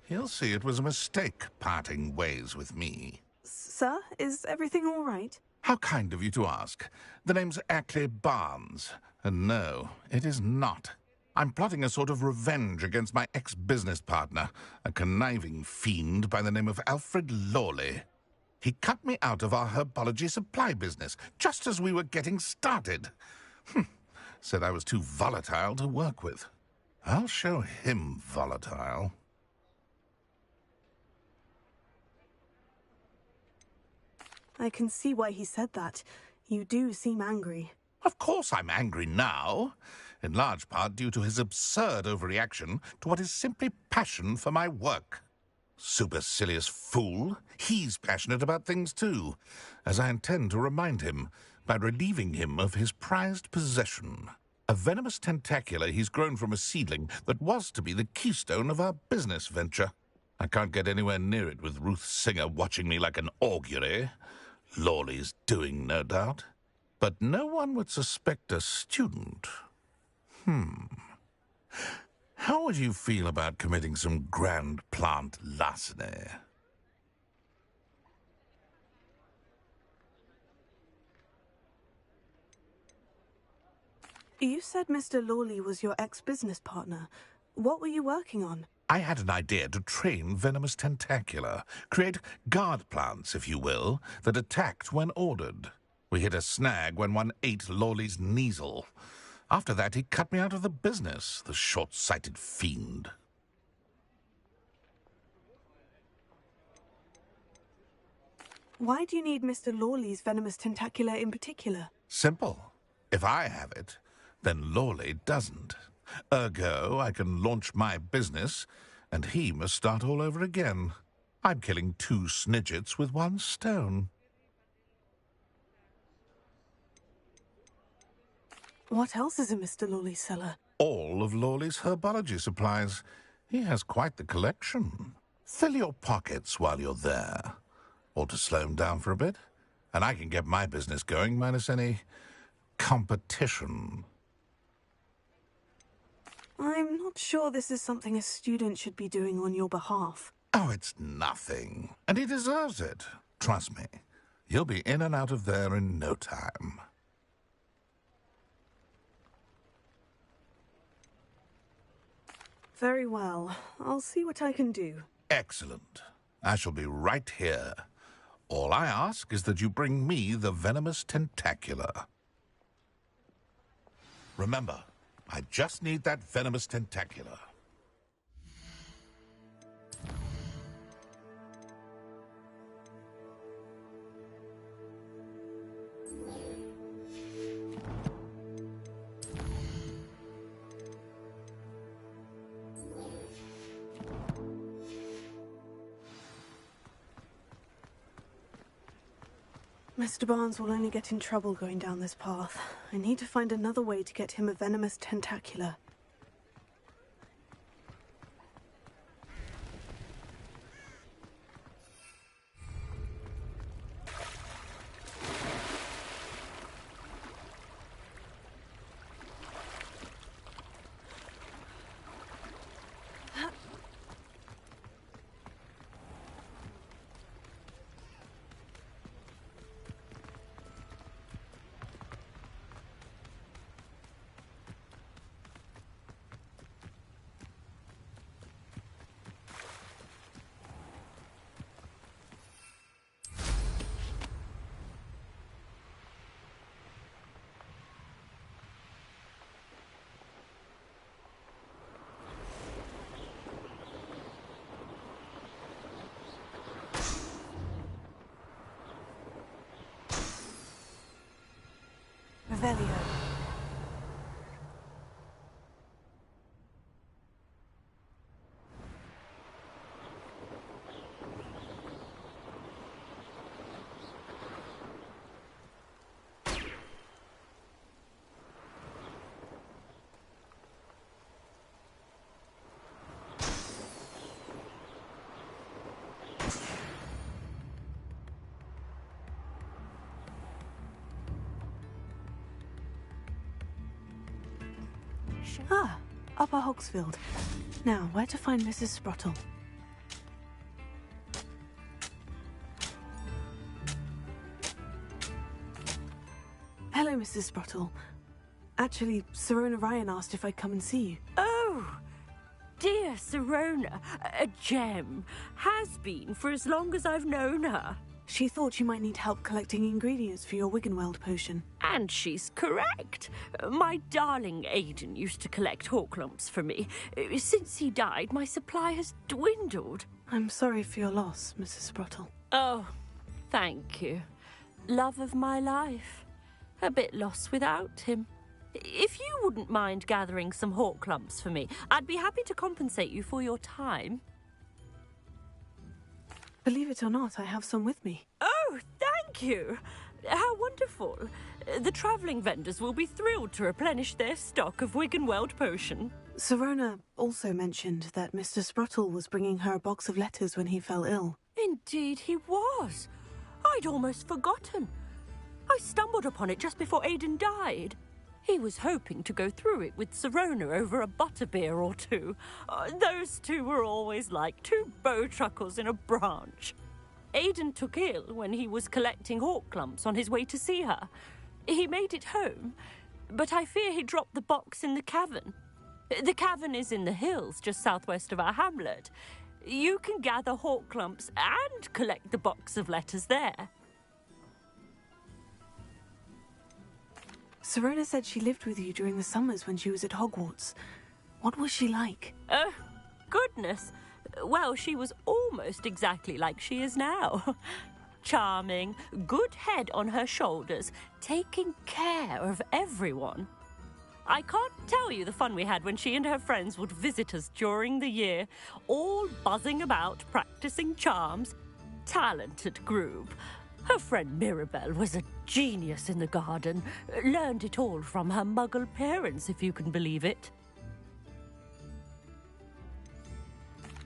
He'll see it was a mistake parting ways with me. Sir, is everything all right? How kind of you to ask. The name's Ackley Barnes. And no, it is not. I'm plotting a sort of revenge against my ex-business partner, a conniving fiend by the name of Alfred Lawley. He cut me out of our herbology supply business, just as we were getting started. Said I was too volatile to work with. I'll show him volatile. I can see why he said that. You do seem angry. Of course I'm angry now, in large part due to his absurd overreaction to what is simply passion for my work. Supercilious fool, he's passionate about things too, as I intend to remind him by relieving him of his prized possession. A venomous tentacula he's grown from a seedling that was to be the keystone of our business venture. I can't get anywhere near it with Ruth Singer watching me like an augury. Lawley's doing, no doubt. But no one would suspect a student. How would you feel about committing some grand plant larceny? You said Mr. Lawley was your ex-business partner. What were you working on? I had an idea to train venomous tentacula, create guard plants, if you will, that attacked when ordered. We hit a snag when one ate Lawley's Kneasel. After that, he cut me out of the business, the short-sighted fiend. Why do you need Mr. Lawley's venomous tentacula in particular? Simple. If I have it, then Lawley doesn't. Ergo, I can launch my business, and he must start all over again. I'm killing 2 snidgets with 1 stone. What else is in Mr. Lawley's cellar? All of Lawley's herbology supplies. He has quite the collection. Fill your pockets while you're there. Or to slow him down for a bit, and I can get my business going minus any competition. I'm not sure this is something a student should be doing on your behalf. Oh, it's nothing. And he deserves it. Trust me. You'll be in and out of there in no time. Very well. I'll see what I can do. Excellent. I shall be right here. All I ask is that you bring me the venomous tentacula. Remember, I just need that venomous tentacula. Mr. Barnes will only get in trouble going down this path. I need to find another way to get him a venomous tentacula. Revelio. Ah, Upper Hogsfield. Now, where to find Mrs. Sprottle? Hello, Mrs. Sprottle. Actually, Sirona Ryan asked if I'd come and see you. Oh, dear Sirona, a gem. Has been for as long as I've known her. She thought you might need help collecting ingredients for your Wiggenweld potion. And she's correct. My darling Aidan used to collect hawk lumps for me. Since he died, my supply has dwindled. I'm sorry for your loss, Mrs. Sprottle. Oh, thank you. Love of my life. A bit lost without him. If you wouldn't mind gathering some hawk lumps for me, I'd be happy to compensate you for your time. Believe it or not, I have some with me. Oh, thank you. How wonderful. The travelling vendors will be thrilled to replenish their stock of Wiggenweld potion. Sirona also mentioned that Mr. Sprottle was bringing her a box of letters when he fell ill. Indeed he was. I'd almost forgotten. I stumbled upon it just before Aidan died. He was hoping to go through it with Sirona over a butterbeer or two. Those two were always like two bowtruckles in a branch. Aidan took ill when he was collecting hawk lumps on his way to see her. He made it home, but I fear he dropped the box in the cavern. The cavern is in the hills just southwest of our hamlet. You can gather hawk lumps and collect the box of letters there. Sirona said she lived with you during the summers when she was at Hogwarts. What was she like? Oh, goodness. Well, she was almost exactly like she is now. Charming, good head on her shoulders, taking care of everyone. I can't tell you the fun we had when she and her friends would visit us during the year, all buzzing about, practicing charms. Talented group. Her friend Mirabelle was a genius in the garden. Learned it all from her muggle parents, if you can believe it.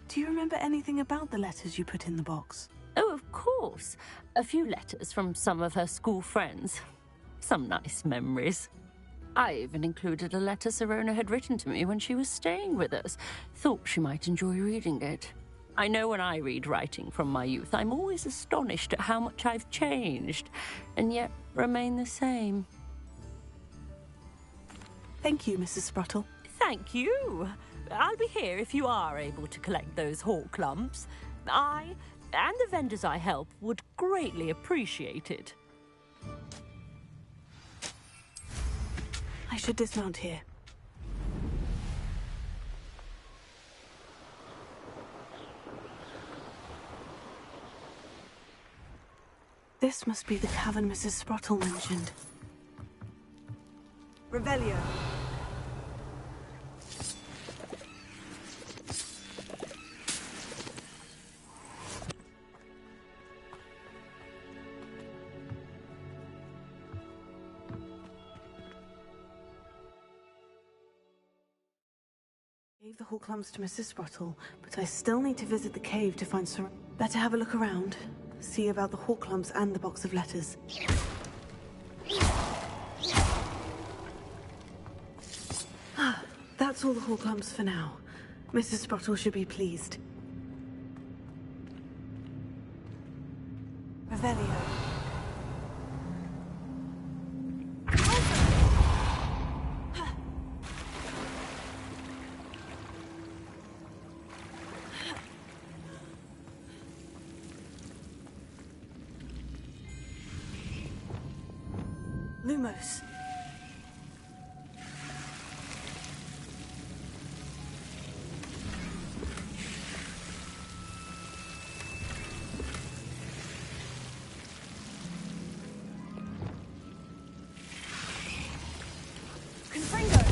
Do you remember anything about the letters you put in the box? Oh, of course. A few letters from some of her school friends. Some nice memories. I even included a letter Sirona had written to me when she was staying with us. Thought she might enjoy reading it. I know when I read writing from my youth, I'm always astonished at how much I've changed, and yet remain the same. Thank you, Mrs. Sprottle. Thank you. I'll be here if you are able to collect those hawk lumps. I, and the vendors I help, would greatly appreciate it. I should dismount here. This must be the cavern Mrs. Sprottle mentioned. Revelio. Gave the hawk lumps to Mrs. Sprottle, but I still need to visit the cave to find Sir. Better have a look around. See about the hawk lumps and the box of letters. That's all the hawk lumps for now. Mrs. Sprottle should be pleased. Revelio. Lumos. Confringo.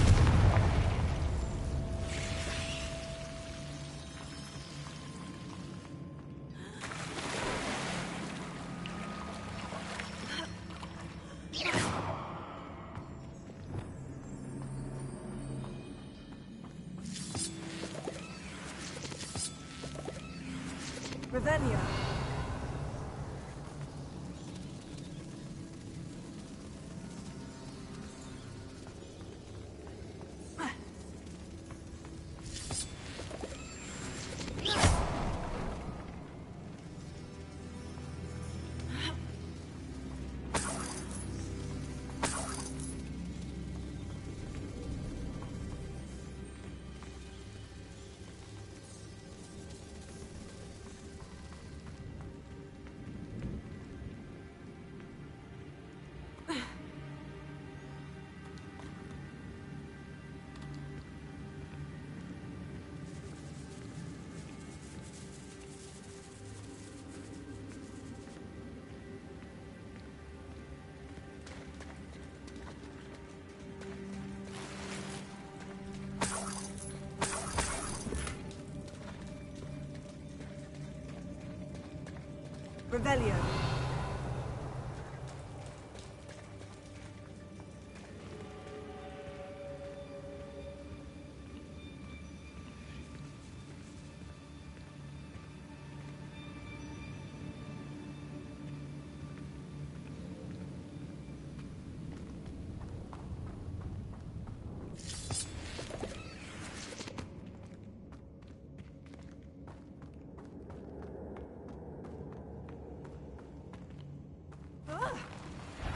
Revelio. Revelio.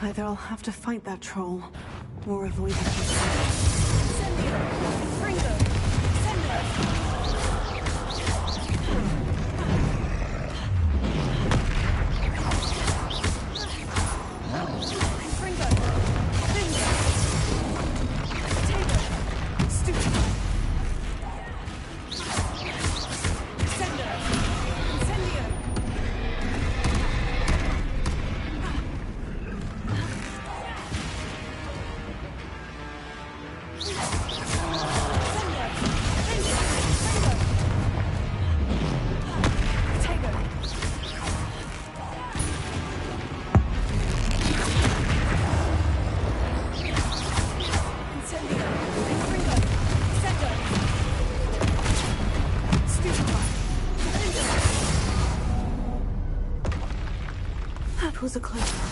Either I'll have to fight that troll, or avoid it. That was a close one.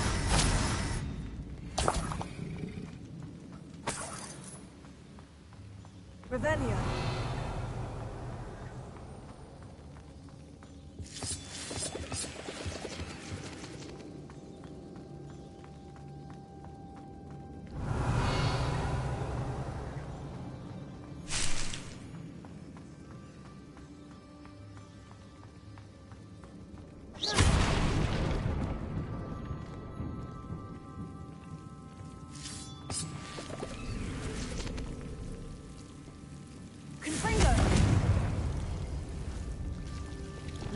Revelio.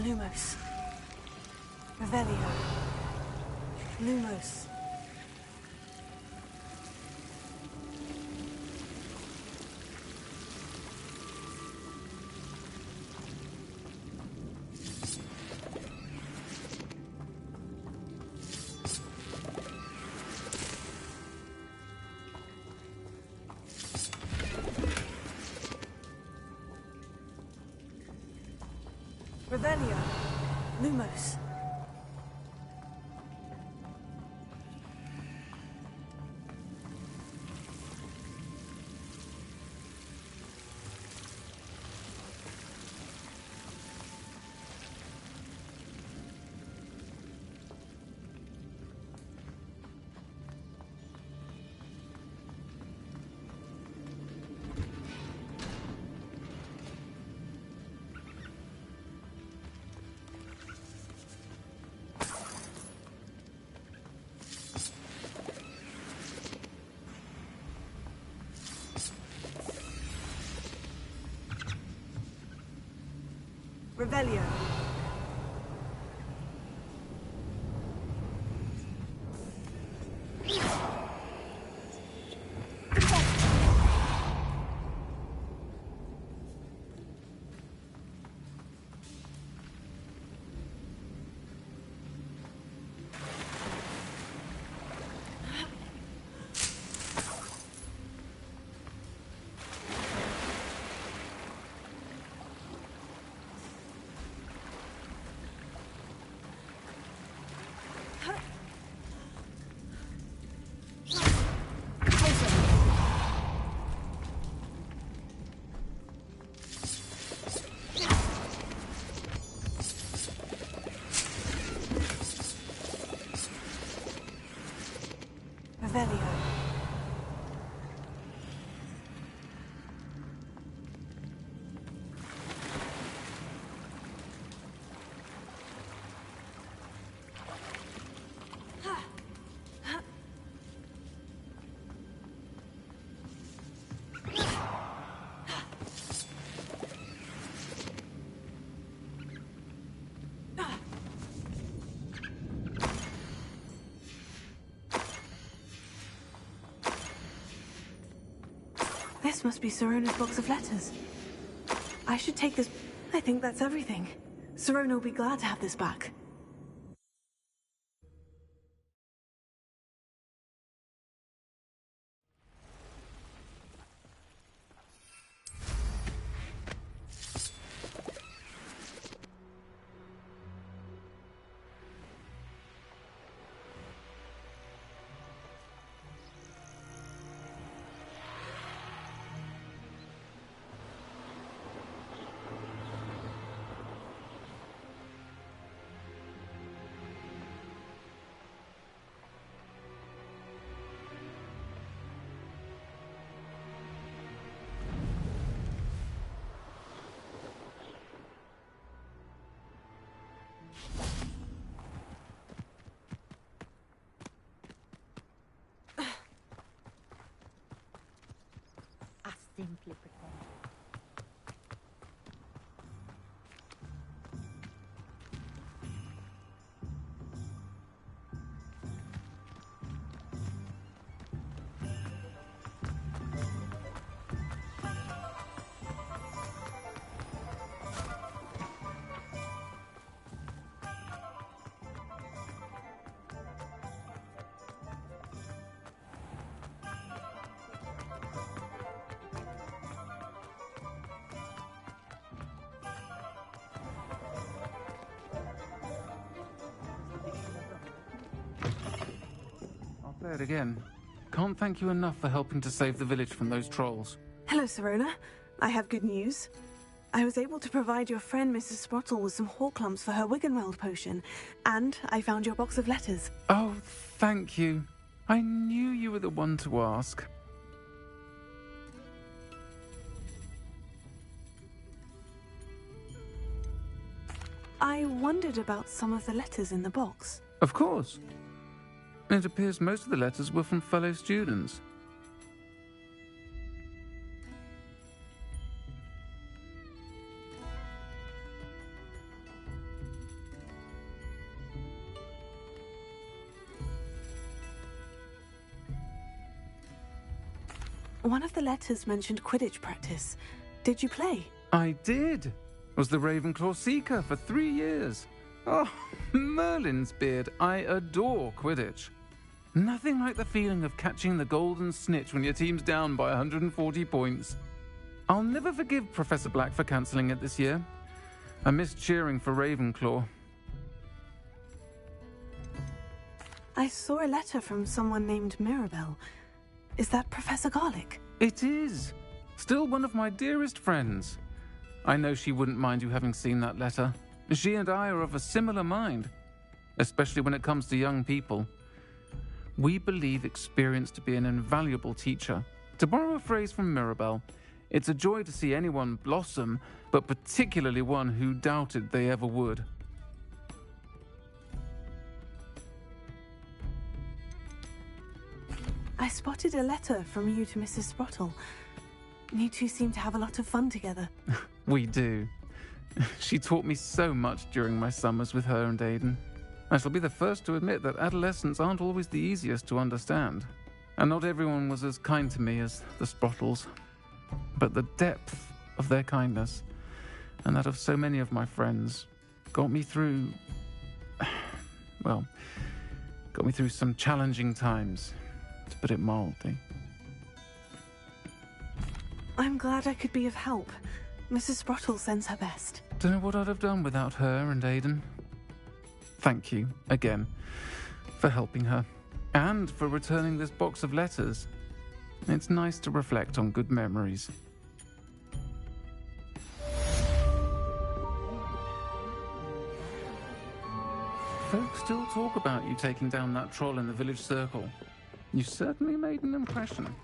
Lumos. Revelio. Lumos. Revelio. Lumos. Revelio. Revelio. This must be Sirona's box of letters. I should take this. I think that's everything. Sirona will be glad to have this back. simply pretend. I'll say it again. Can't thank you enough for helping to save the village from those trolls. Hello, Serona. I have good news. I was able to provide your friend Mrs. Sprottle with some Horklumps for her Wiggenweld potion, and I found your box of letters. Oh, thank you. I knew you were the one to ask. I wondered about some of the letters in the box. Of course. It appears most of the letters were from fellow students. One of the letters mentioned Quidditch practice. Did you play? I did. Was the Ravenclaw Seeker for 3 years. Oh, Merlin's beard. I adore Quidditch. Nothing like the feeling of catching the golden snitch when your team's down by 140 points. I'll never forgive Professor Black for cancelling it this year. I missed cheering for Ravenclaw. I saw a letter from someone named Mirabelle. Is that Professor Garlick? It is. Still one of my dearest friends. I know she wouldn't mind you having seen that letter. She and I are of a similar mind, especially when it comes to young people. We believe experience to be an invaluable teacher. To borrow a phrase from Mirabelle, it's a joy to see anyone blossom, but particularly one who doubted they ever would. I spotted a letter from you to Mrs. Sprottle. You two seem to have a lot of fun together. We do. She taught me so much during my summers with her and Aidan. I shall be the first to admit that adolescents aren't always the easiest to understand. And not everyone was as kind to me as the Sprottles. But the depth of their kindness, and that of so many of my friends, got me through... well, got me through some challenging times, to put it mildly. I'm glad I could be of help. Mrs. Sprottle sends her best. Don't know what I'd have done without her and Aidan. Thank you, again, for helping her, and for returning this box of letters. It's nice to reflect on good memories. Folks still talk about you taking down that troll in the village circle. You certainly made an impression.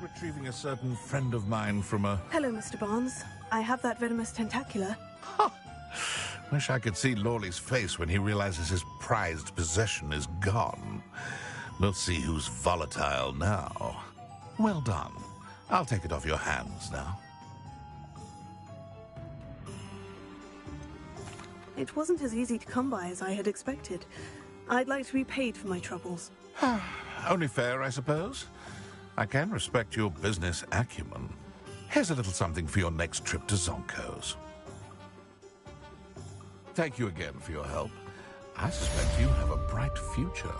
retrieving a certain friend of mine from a... Hello, Mr. Barnes. I have that venomous tentacula. Wish I could see Lawley's face when he realizes his prized possession is gone. We'll see who's volatile now. Well done. I'll take it off your hands now. It wasn't as easy to come by as I had expected. I'd like to be paid for my troubles. Only fair, I suppose. I can respect your business acumen. Here's a little something for your next trip to Zonko's. Thank you again for your help. I suspect you have a bright future.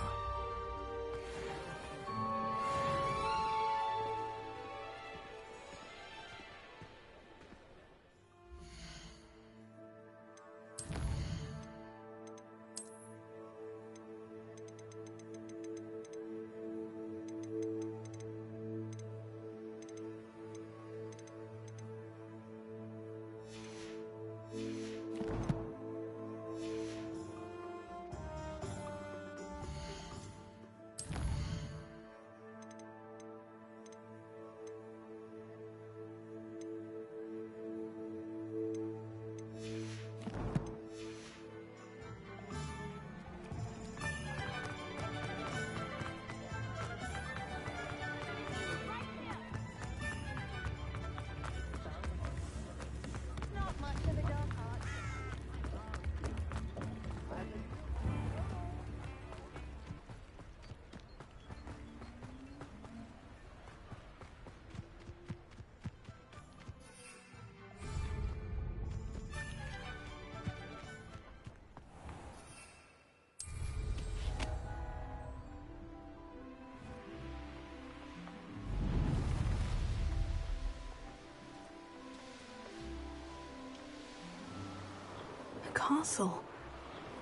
The castle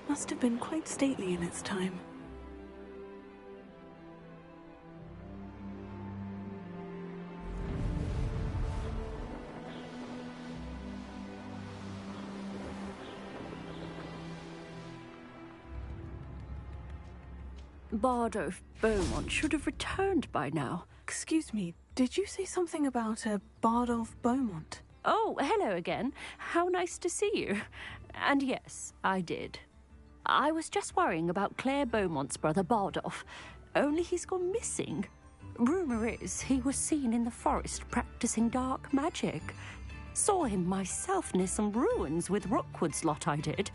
must have been quite stately in its time. Bardolph Beaumont should have returned by now. Excuse me, did you say something about a Bardolph Beaumont? Oh, hello again. How nice to see you. And yes, I did. I was just worrying about Claire Beaumont's brother Bardolph, only he's gone missing. Rumour is he was seen in the forest practicing dark magic. Saw him myself near some ruins with Rookwood's lot I did.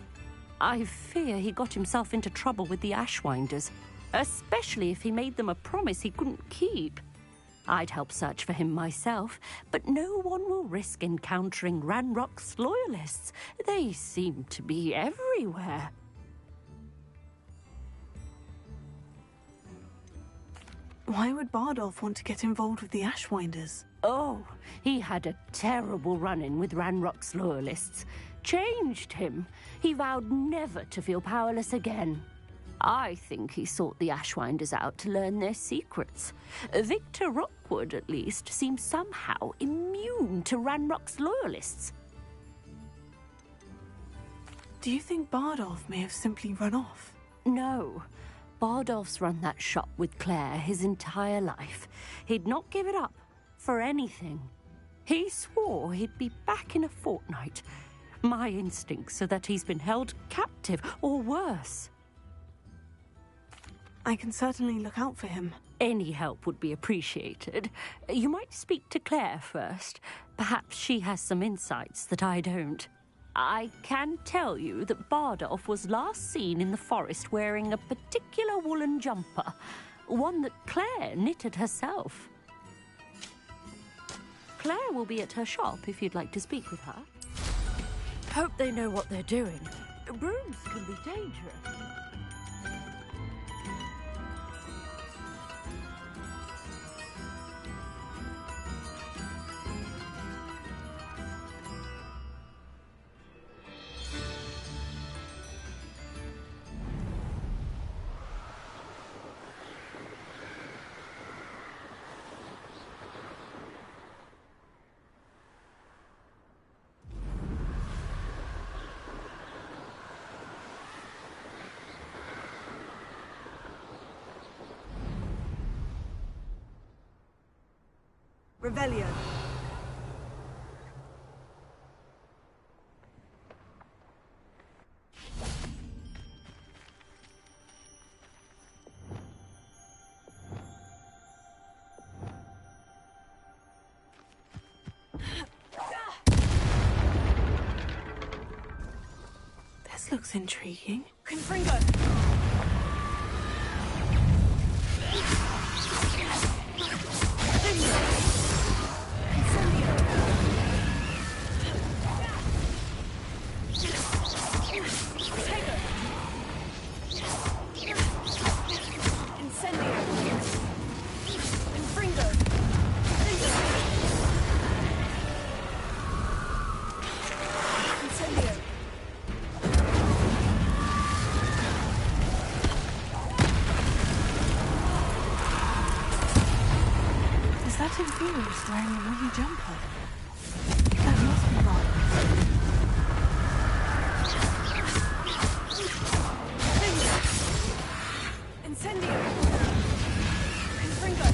I fear he got himself into trouble with the Ashwinders, especially if he made them a promise he couldn't keep. I'd help search for him myself, but no one will risk encountering Ranrock's loyalists. They seem to be everywhere. Why would Bardolph want to get involved with the Ashwinders? Oh, he had a terrible run-in with Ranrock's loyalists. Changed him. He vowed never to feel powerless again. I think he sought the Ashwinders out to learn their secrets. Victor Rookwood, at least, seems somehow immune to Ranrock's loyalists. Do you think Bardolph may have simply run off? No. Bardolph's run that shop with Claire his entire life. He'd not give it up for anything. He swore he'd be back in a fortnight. My instincts are that he's been held captive, or worse. I can certainly look out for him. Any help would be appreciated. You might speak to Claire first. Perhaps she has some insights that I don't. I can tell you that Bardolph was last seen in the forest wearing a particular woolen jumper, one that Claire knitted herself. Claire will be at her shop if you'd like to speak with her. Hope they know what they're doing. Brooms can be dangerous. Revelio. This looks intriguing. Confringo. Is that Inferior's wearing a wooden jumper? That must be wrong. Incendio. Confringo.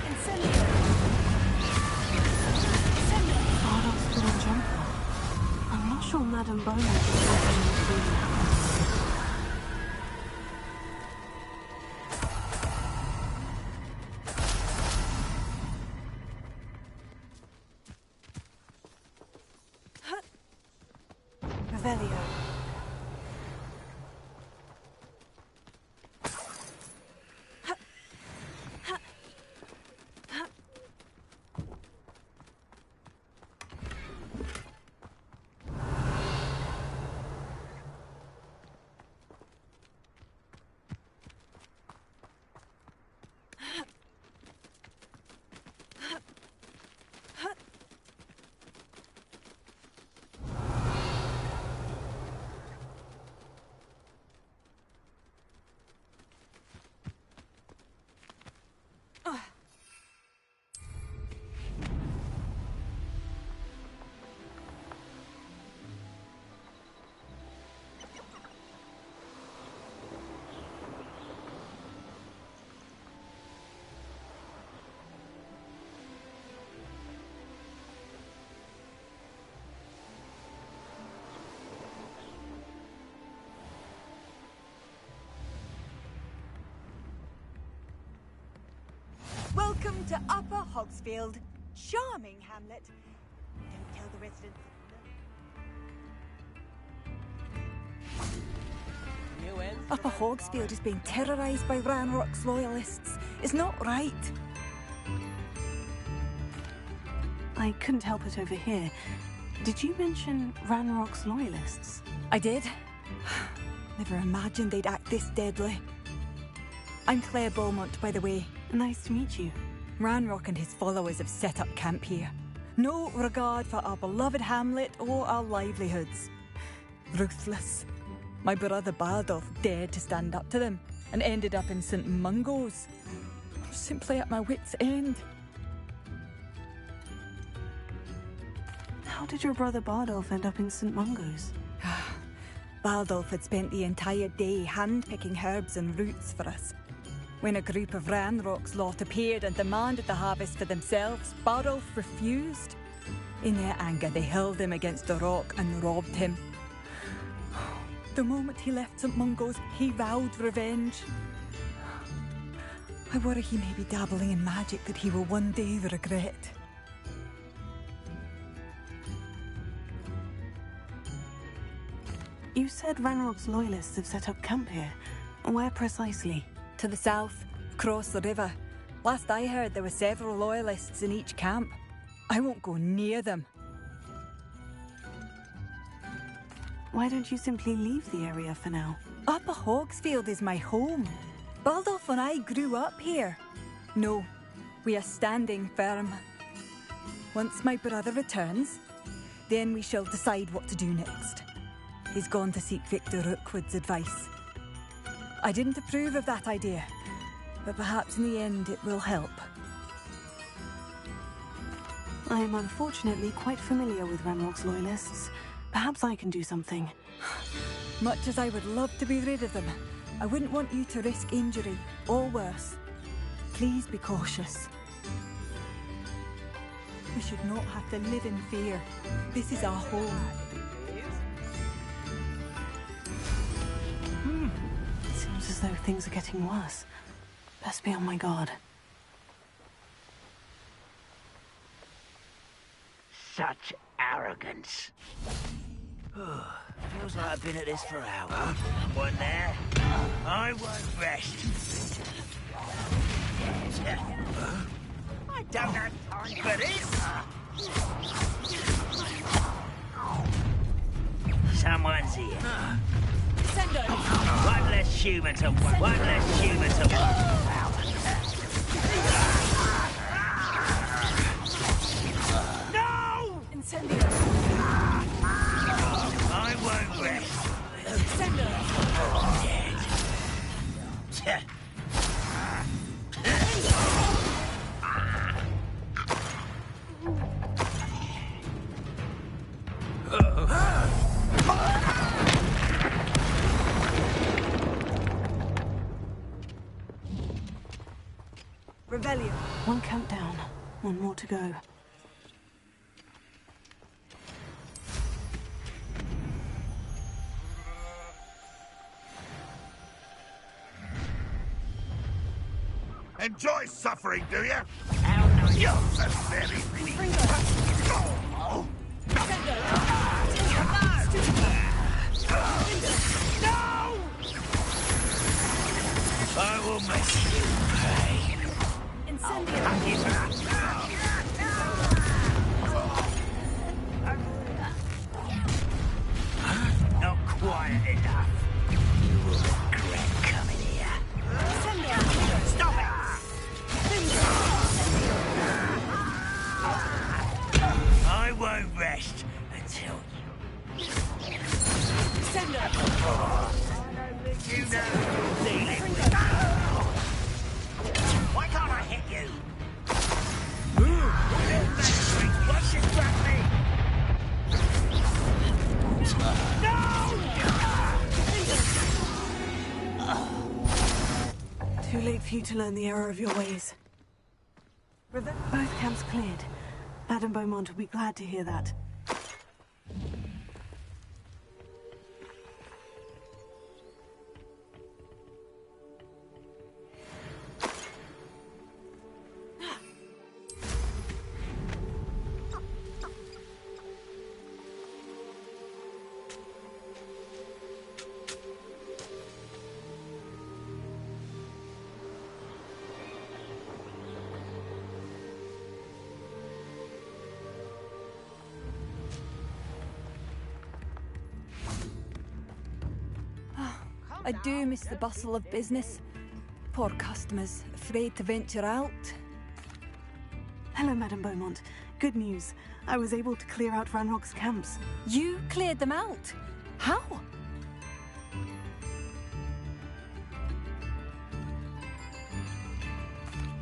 Incendio. Bardolph's wooden jumper. I'm not sure Madame Bona is wearing a wooden. Revelio. Welcome to Upper Hogsfield. Charming hamlet. Don't tell the residents. Upper Hogsfield is being terrorised by Ranrock's loyalists. It's not right. I couldn't help it over here. Did you mention Ranrock's loyalists? I did. Never imagined they'd act this deadly. I'm Claire Beaumont, by the way. Nice to meet you. Ranrock and his followers have set up camp here. No regard for our beloved hamlet or our livelihoods. Ruthless. My brother Bardolph dared to stand up to them and ended up in St. Mungo's. I'm simply at my wit's end. How did your brother Bardolph end up in St. Mungo's? Bardolph had spent the entire day hand-picking herbs and roots for us. When a group of Ranrock's lot appeared and demanded the harvest for themselves, Bardolph refused. In their anger, they hurled him against a rock and robbed him. The moment he left St. Mungo's, he vowed revenge. I worry he may be dabbling in magic that he will one day regret. You said Ranrock's loyalists have set up camp here. Where precisely? To the south, across the river. Last I heard, there were several loyalists in each camp. I won't go near them. Why don't you simply leave the area for now? Upper Hogsfield is my home. Bardolph and I grew up here. No, we are standing firm. Once my brother returns, then we shall decide what to do next. He's gone to seek Victor Rookwood's advice. I didn't approve of that idea, but perhaps in the end it will help. I am unfortunately quite familiar with Ranrock's loyalists. Perhaps I can do something. Much as I would love to be rid of them, I wouldn't want you to risk injury, or worse. Please be cautious. We should not have to live in fear. This is our home. Seems as though things are getting worse. Best be on my guard. Such arrogance. Feels like I've been at this for hours. One there. I won't rest. I don't have time for this. Someone's here. Send her. One less human to worry. One less human to worry about. No! Incendio. I won't rest. Send her. Dead. Revelio. One countdown. One more to go. Enjoy suffering, do you? How nice. You're so very No! I will miss you, prey. Not quiet enough. You will regret coming here. Stop it! I won't rest until Send her. you know you're dealing with. Why can't I hit you? What should trap me? No! Too late for you to learn the error of your ways. Both camps cleared. Madame Beaumont will be glad to hear that. I do miss the bustle of business. Poor customers, afraid to venture out. Hello, Madame Beaumont. Good news. I was able to clear out Ranrock's camps. You cleared them out? How?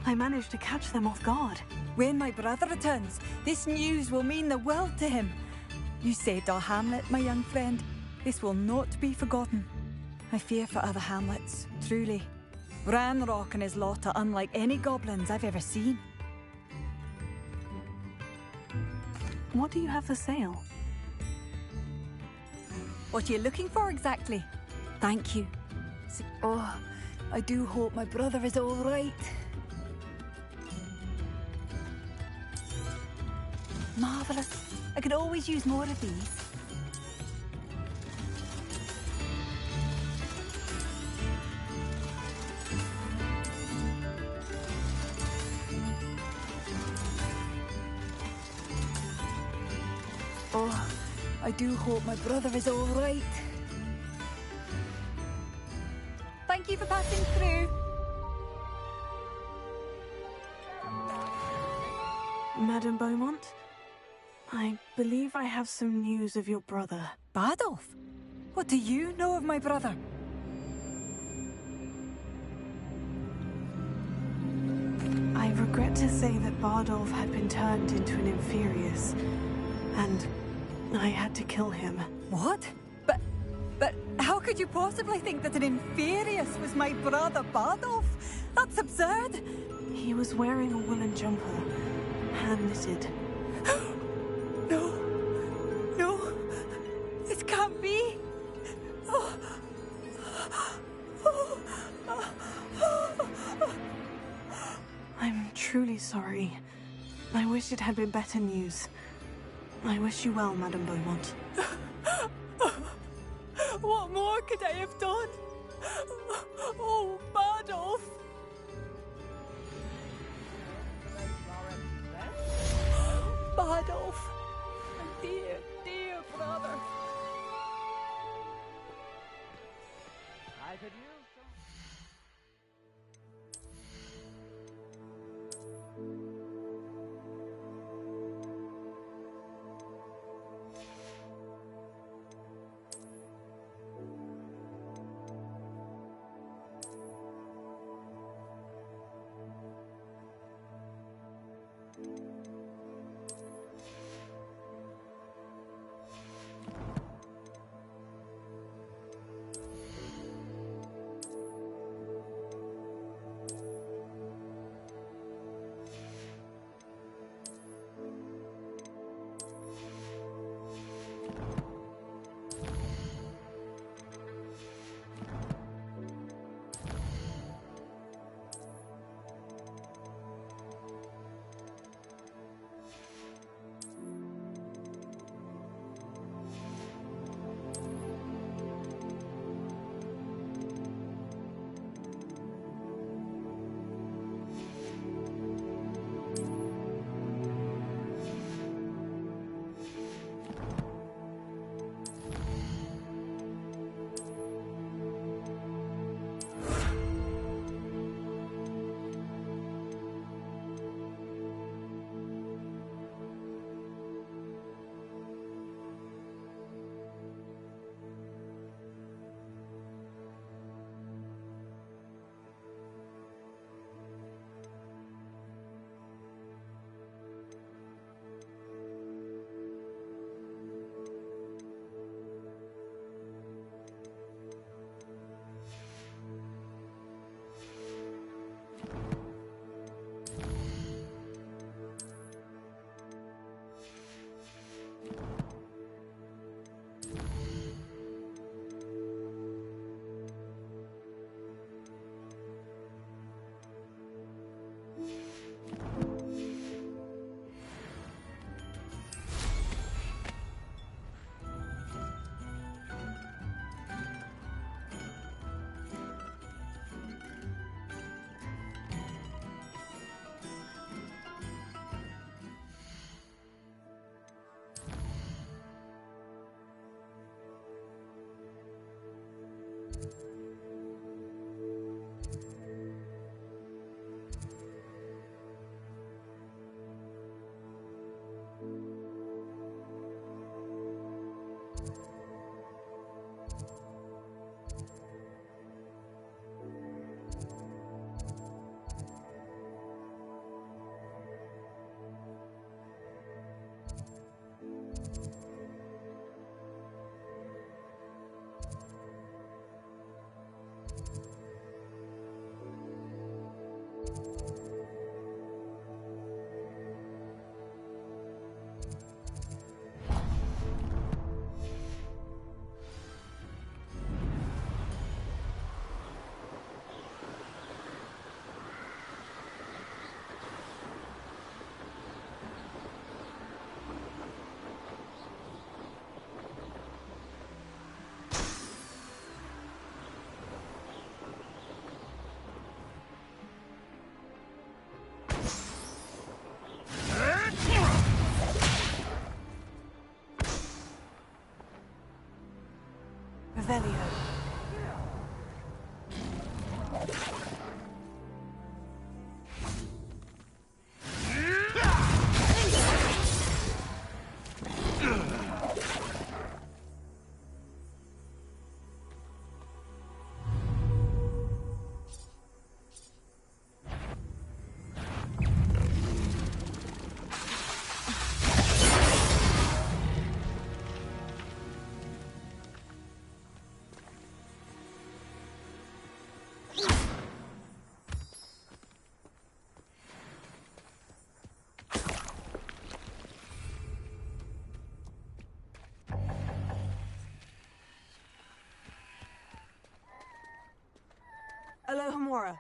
I managed to catch them off guard. When my brother returns, this news will mean the world to him. You saved our hamlet, my young friend. This will not be forgotten. I fear for other hamlets, truly. Ranrock and his lot are unlike any goblins I've ever seen. What do you have for sale? What are you looking for exactly? Thank you. Oh, I do hope my brother is all right. Marvellous. I could always use more of these. Oh, I do hope my brother is all right. Thank you for passing through. Madame Beaumont? I believe I have some news of your brother. Bardolph? What do you know of my brother? I regret to say that Bardolph had been turned into an Inferius, and I had to kill him. What? But But how could you possibly think that an Inferius was my brother Bardolph? That's absurd. He was wearing a woolen jumper, hand-knitted. No. No. It can't be. I'm truly sorry. I wish it had been better news. I wish you well, Madame Beaumont. What more could I have done? Oh, Bardolph! Bardolph! My dear, dear brother! I could use some. Revelio. Alohomora.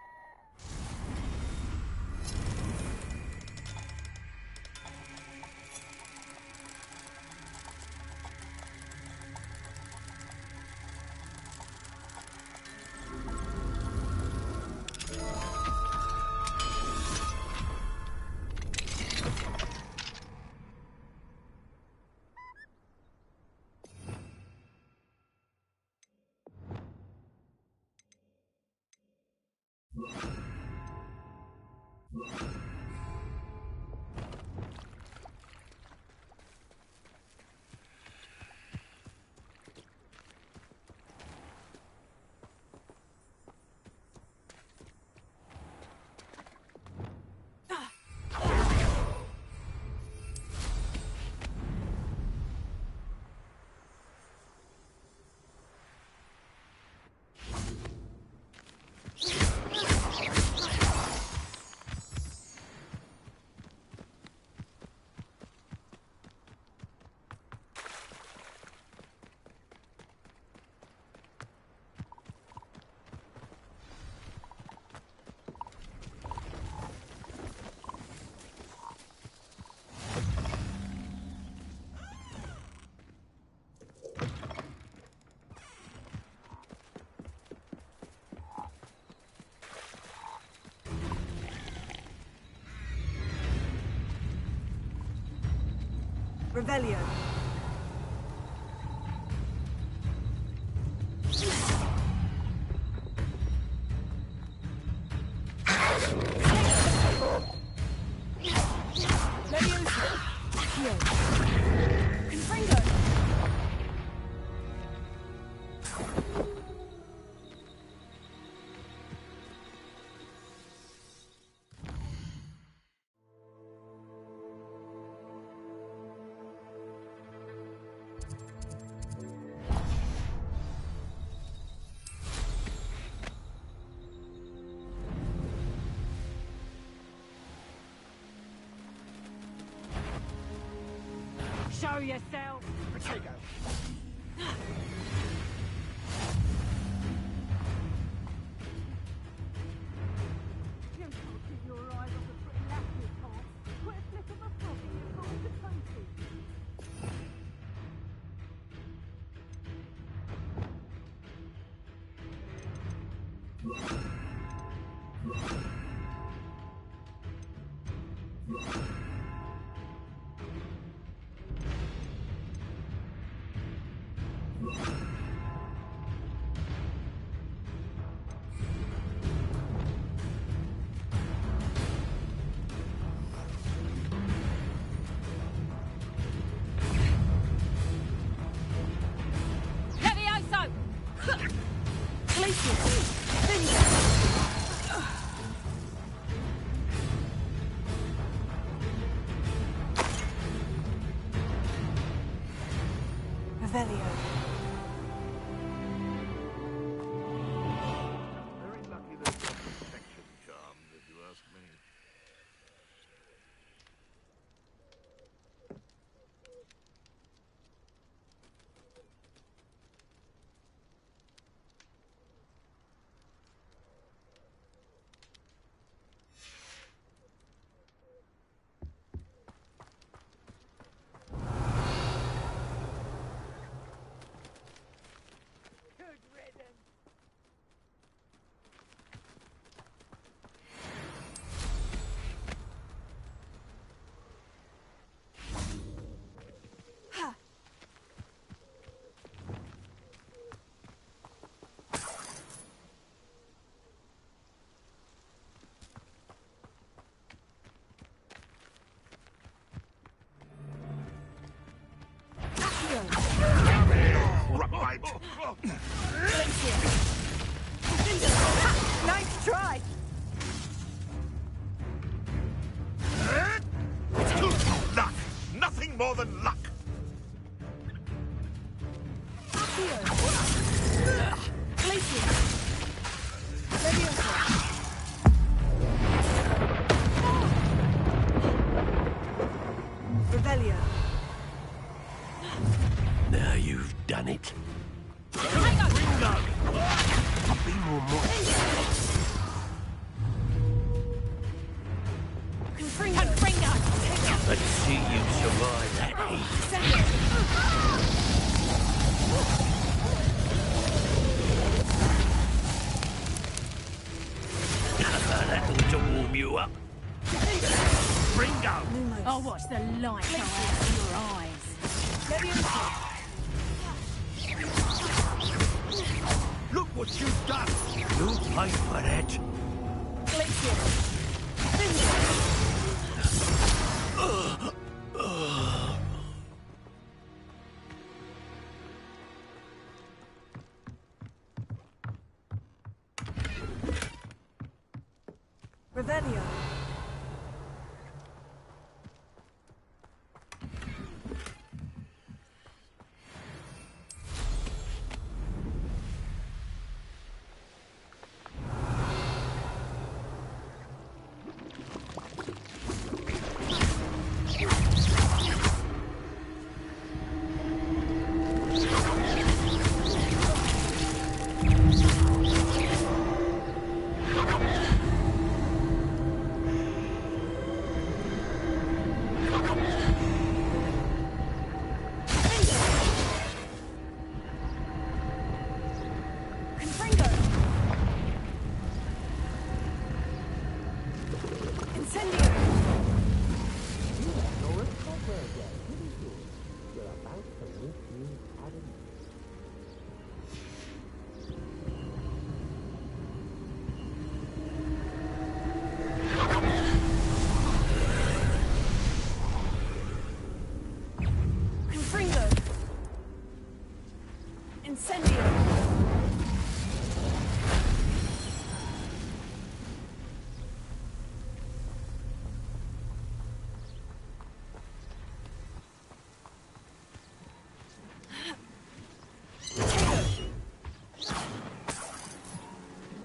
Revelio. Show yourself! Potato. You can't keep your eyes on the pretty lassie, Tom. Put a slip of a frog in your gold potato. Levioso! Glacier! Revelio. Very lucky they've got protection charms, if you ask me. Good riddance! Right. Nice try! Luck! Nothing more than luck! Revelio. Now you've done it. Potato! Be more modest. Let's see you survive that heat. That ought to warm you up. Ringo! I'll watch the light come out of your eyes. Look what you've done! You'll pay for that. Revelio.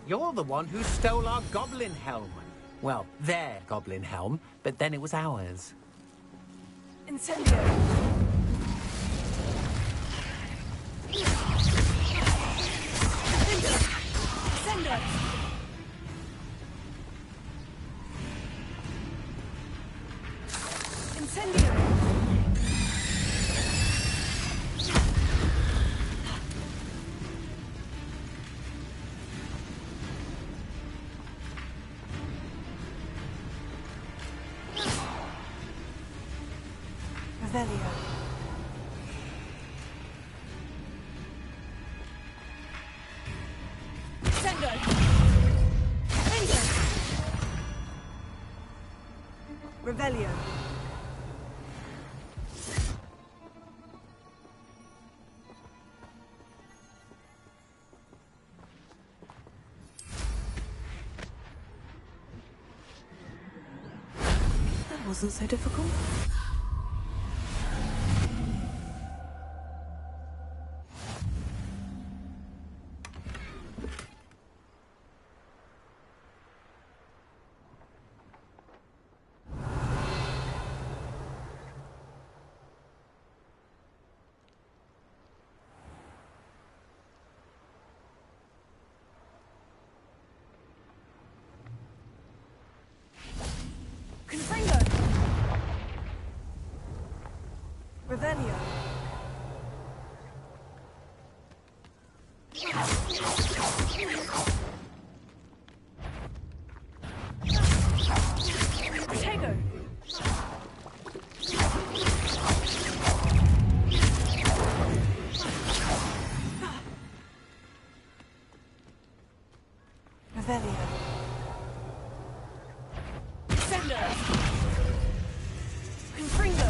You're the one who stole our goblin helm. Well, their goblin helm, but then it was ours. Incendio. Revelio. Sendo. Sendo. Revelio. That wasn't so difficult. Revelio. Tego. Revelio. Sender. Confringo.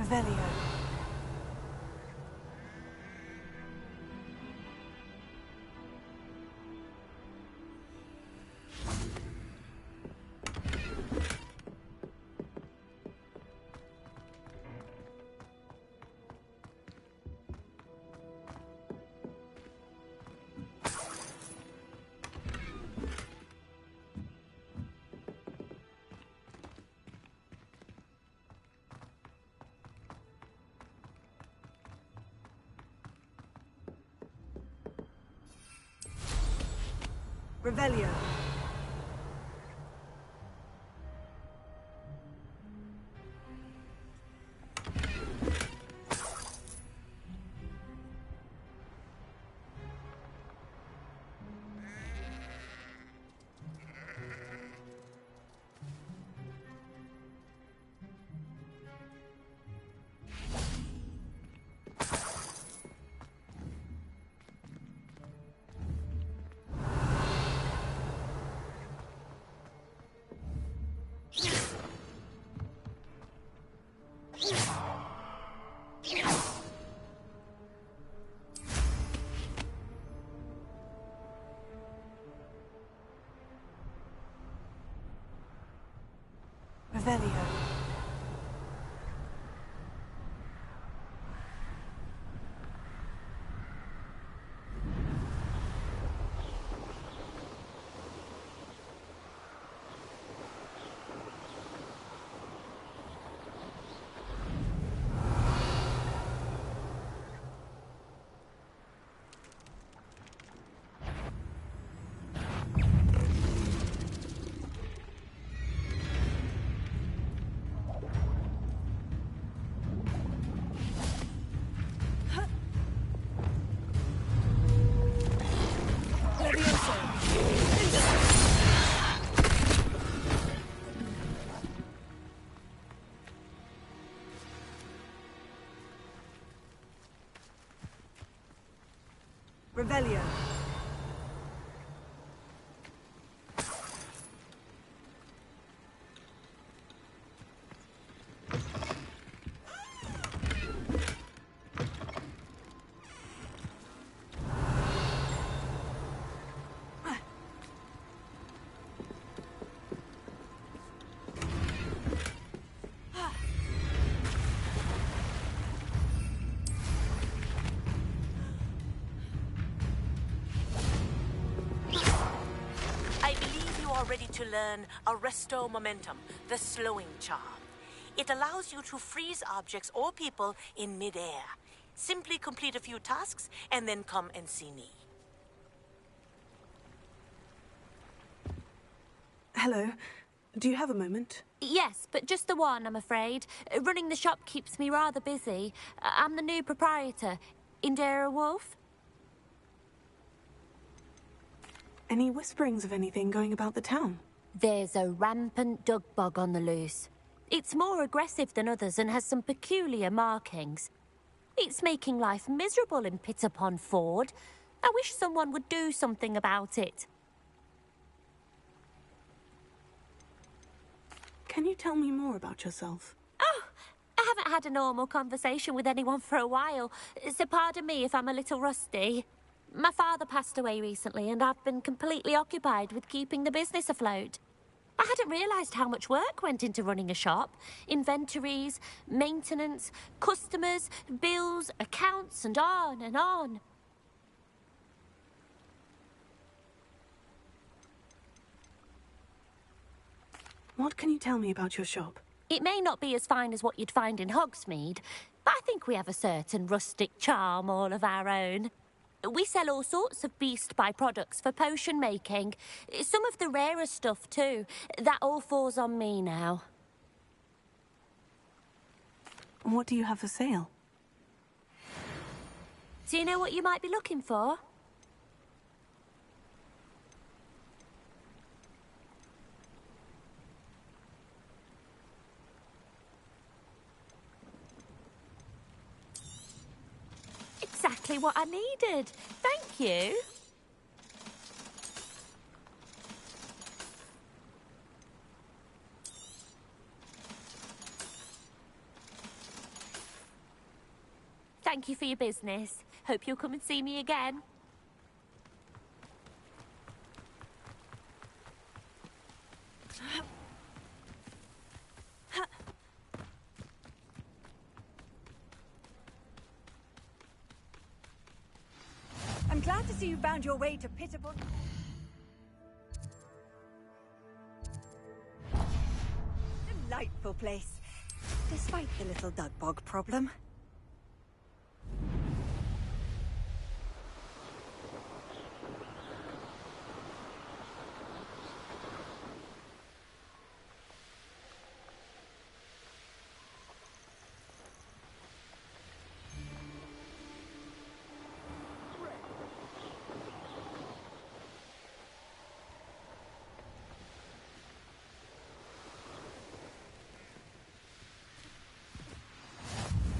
Revelio. Revelio. Revelio. Revelio. Ready to learn Arresto Momentum, the slowing charm. It allows you to freeze objects or people in midair. Simply complete a few tasks and then come and see me. Hello. Do you have a moment? Yes, but just the one, I'm afraid. Running the shop keeps me rather busy. I'm the new proprietor, Indira Wolf. Any whisperings of anything going about the town? There's a rampant dug bug on the loose. It's more aggressive than others and has some peculiar markings. It's making life miserable in Pitterpond Ford. I wish someone would do something about it. Can you tell me more about yourself? Oh, I haven't had a normal conversation with anyone for a while, so pardon me if I'm a little rusty. My father passed away recently, and I've been completely occupied with keeping the business afloat. I hadn't realised how much work went into running a shop. Inventories, maintenance, customers, bills, accounts, and on and on. What can you tell me about your shop? It may not be as fine as what you'd find in Hogsmeade, but I think we have a certain rustic charm all of our own. We sell all sorts of beast byproducts for potion making. Some of the rarer stuff, too. That all falls on me now. What do you have for sale? Do you know what you might be looking for? Exactly what I needed. Thank you. Thank you for your business. Hope you'll come and see me again. I'm glad to see you found your way to Pittable. Delightful place, despite the little dug bog problem.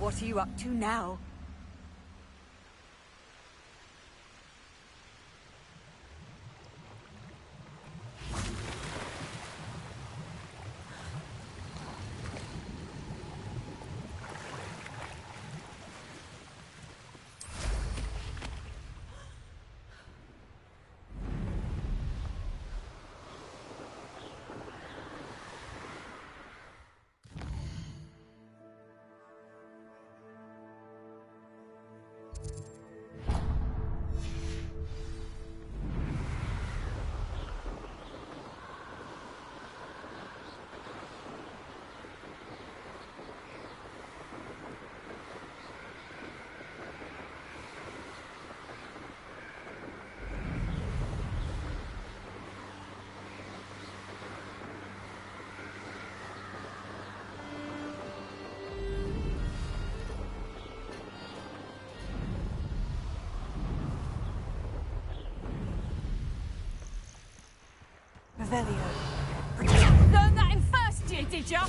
What are you up to now? Revelio. Learn that in first year, did ya?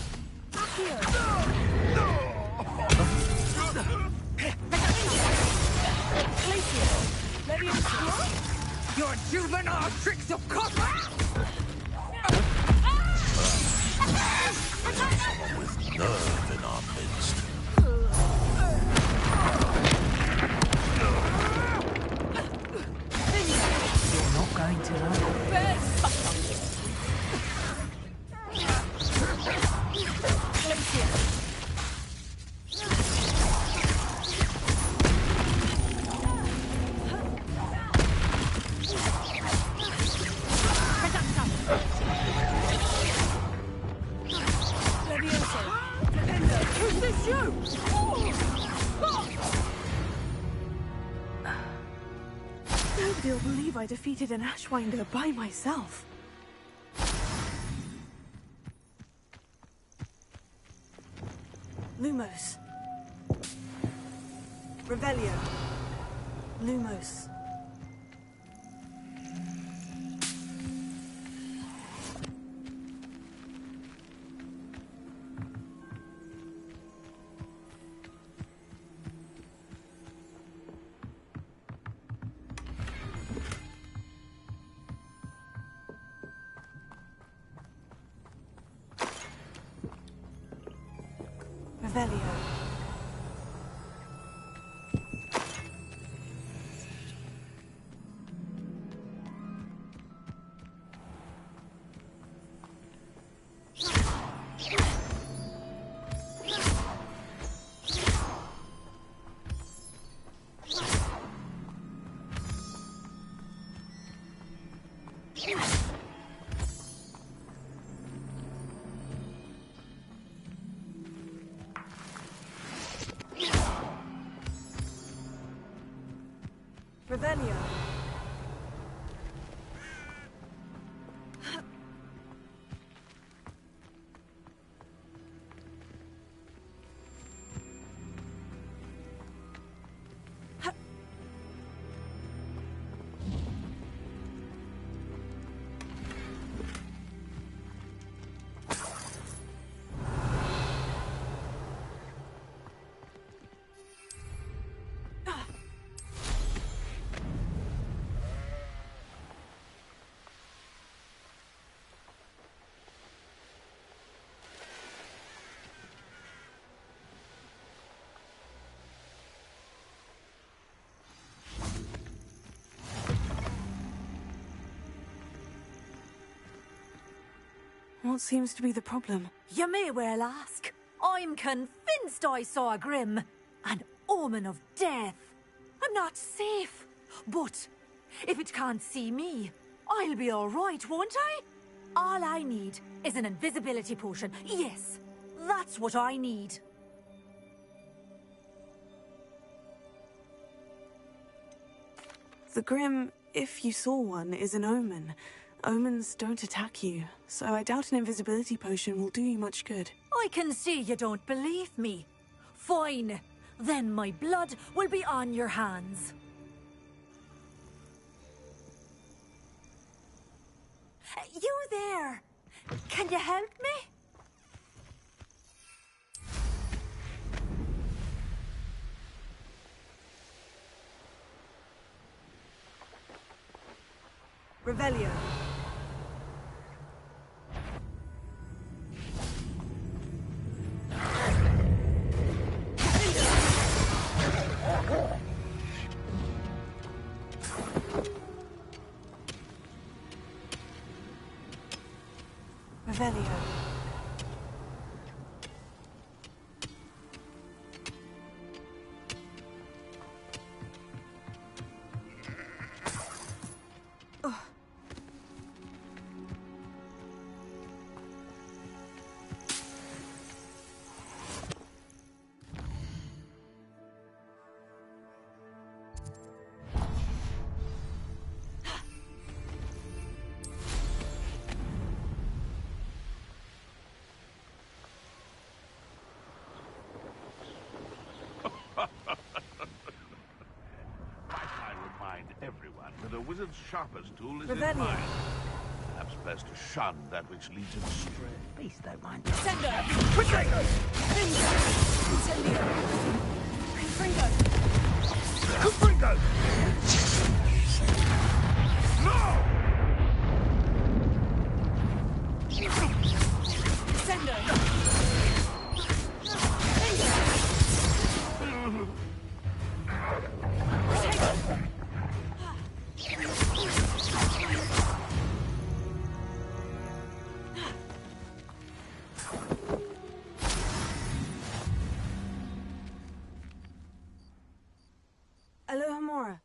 Your juvenile tricks of copper! With nerve in our midst. You're not going to learn. Nobody will believe I defeated an Ashwinder by myself. Lumos. Revelio. Lumos. Revelio. Revelio. What seems to be the problem? You may well ask. I'm convinced I saw a Grim, an omen of death. I'm not safe, but if it can't see me, I'll be all right, won't I? All I need is an invisibility potion. Yes, that's what I need. The Grim, if you saw one, is an omen. Omens don't attack you, so I doubt an invisibility potion will do you much good. I can see you don't believe me. Fine. Then my blood will be on your hands. You there! Can you help me? Revelio. Revelio. That a wizard's sharpest tool is Revelio. his mind. Perhaps best to shun that which leads him astray. Please don't mind. Sendo. Quickly! Incendio. Confringo. Confringo! No! Sendo. Alohomora.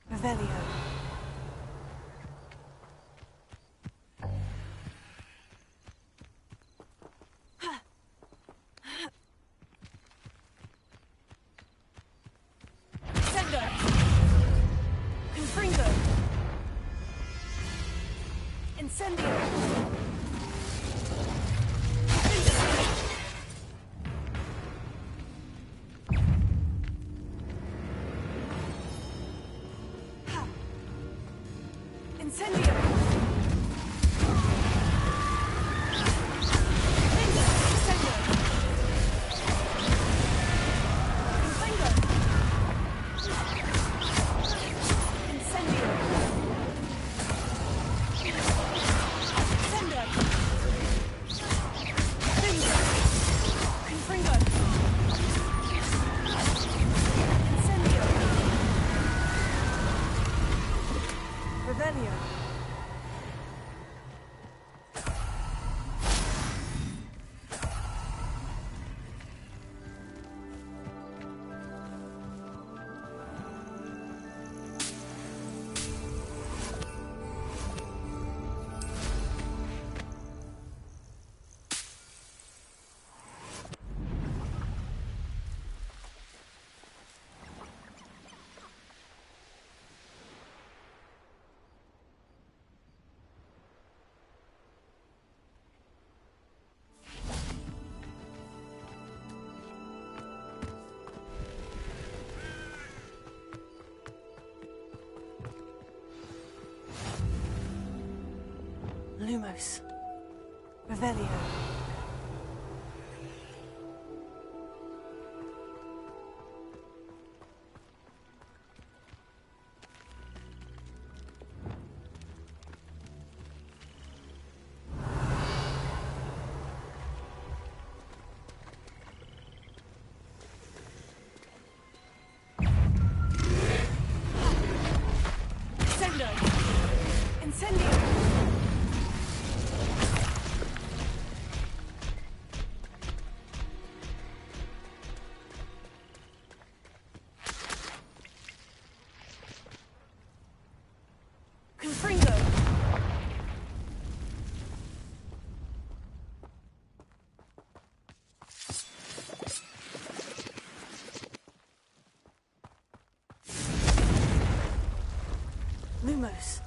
Revelio. Sendo. Confringo. Incendio. Incendio! Incendio! Confringo! Incendio! Incendio! Confringo! Incendio! Revelio. Lumos. Revelio. Lumos.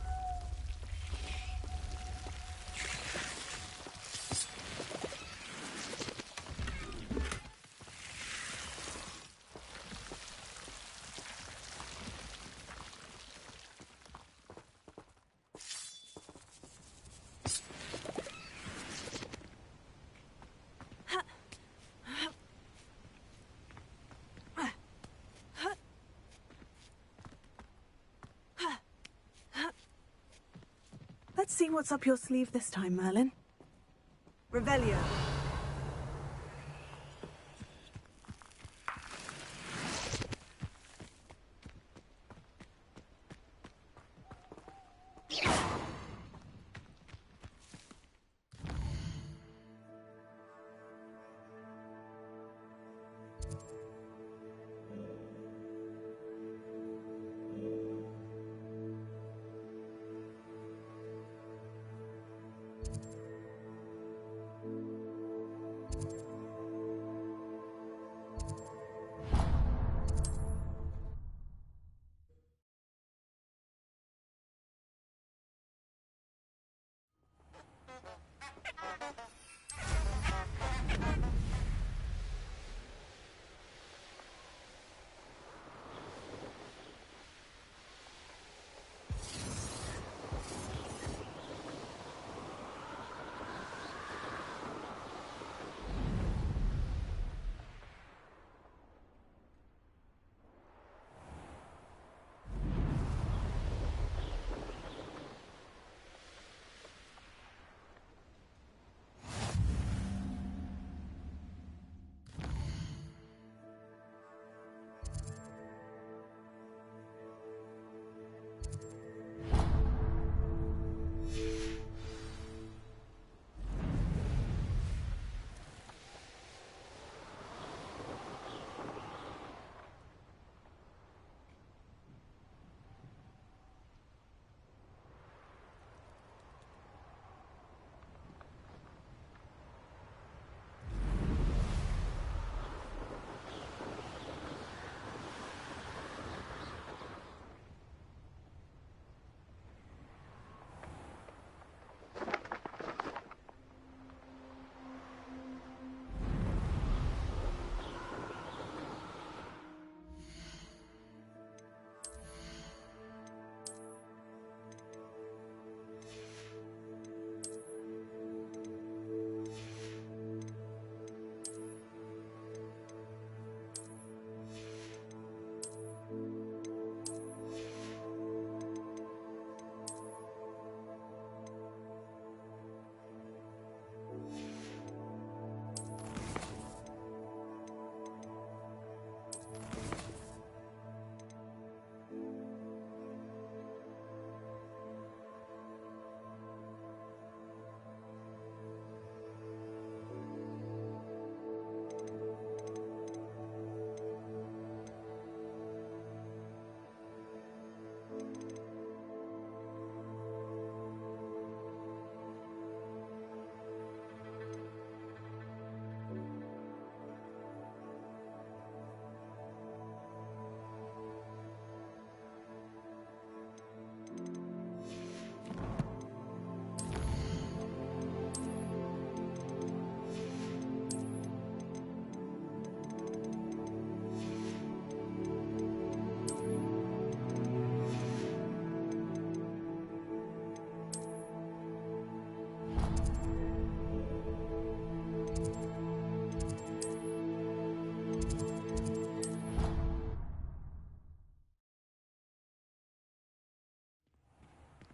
Let's see what's up your sleeve this time, Merlin. Revelio.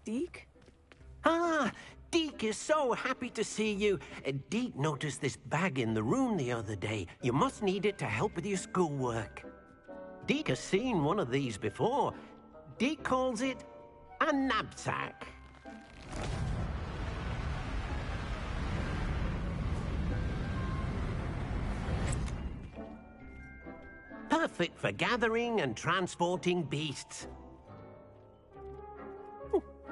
Deke? Ah, Deke is so happy to see you. Deke noticed this bag in the room the other day. You must need it to help with your schoolwork. Deke has seen one of these before. Deke calls it a knapsack. Perfect for gathering and transporting beasts.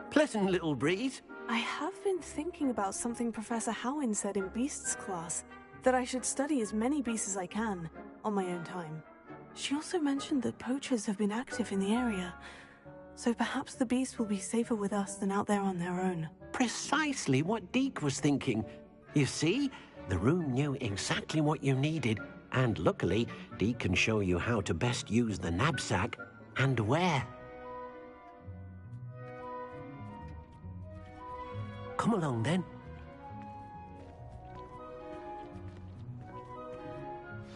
Pleasant little breeze. I have been thinking about something Professor Howin said in Beasts class, that I should study as many beasts as I can, on my own time. She also mentioned that poachers have been active in the area, so perhaps the beasts will be safer with us than out there on their own. Precisely what Deke was thinking. You see, the room knew exactly what you needed, and luckily, Deke can show you how to best use the knapsack and where. Come along, then.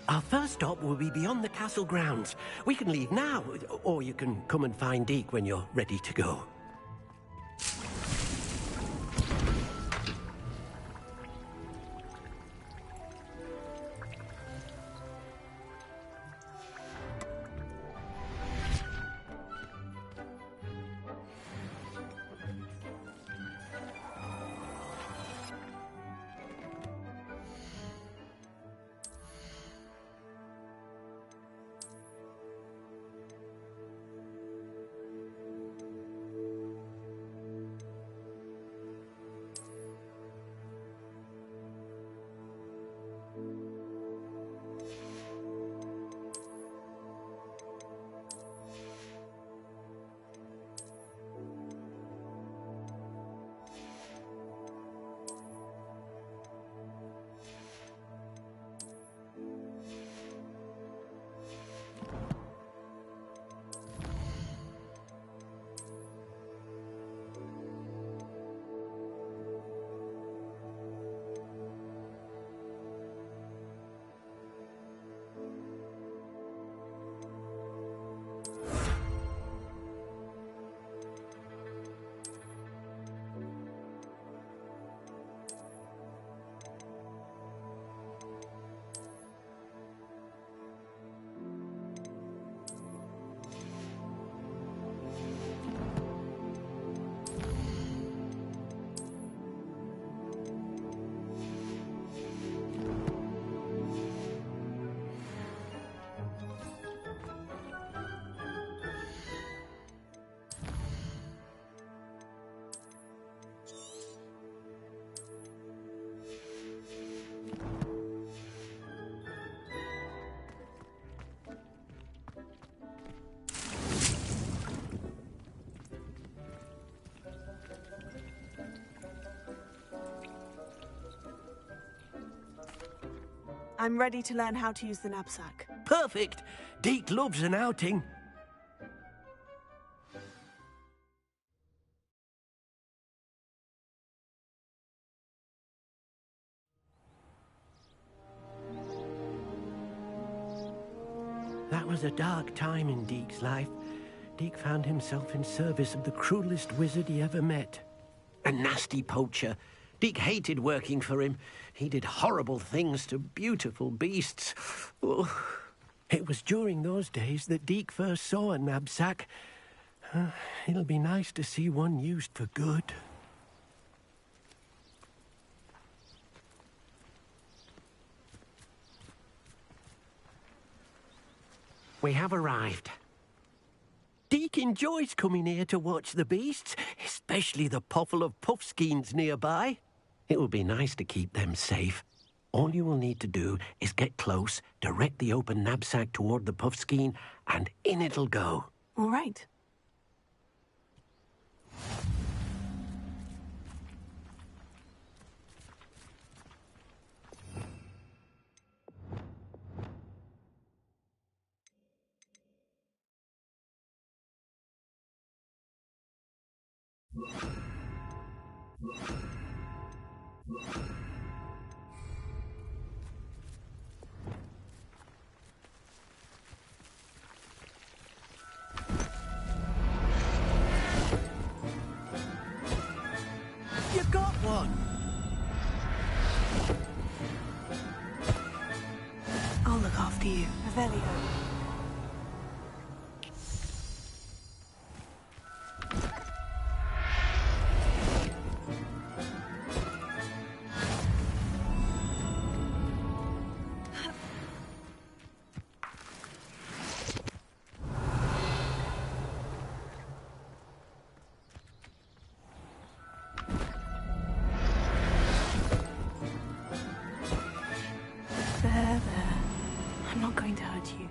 Our first stop will be beyond the castle grounds. We can leave now, or you can come and find Deke when you're ready to go. I'm ready to learn how to use the knapsack. Perfect. Deke loves an outing. That was a dark time in Deke's life. Deke found himself in service of the cruelest wizard he ever met. A nasty poacher. Deke hated working for him. He did horrible things to beautiful beasts. Oh, it was during those days that Deke first saw a knapsack. It'll be nice to see one used for good. We have arrived. Deke enjoys coming here to watch the beasts, especially the poffle of puffskeins nearby. It will be nice to keep them safe. All you will need to do is get close, direct the open knapsack toward the puffskein, and in it'll go. All right. Revelio. There. I'm not going to hurt you.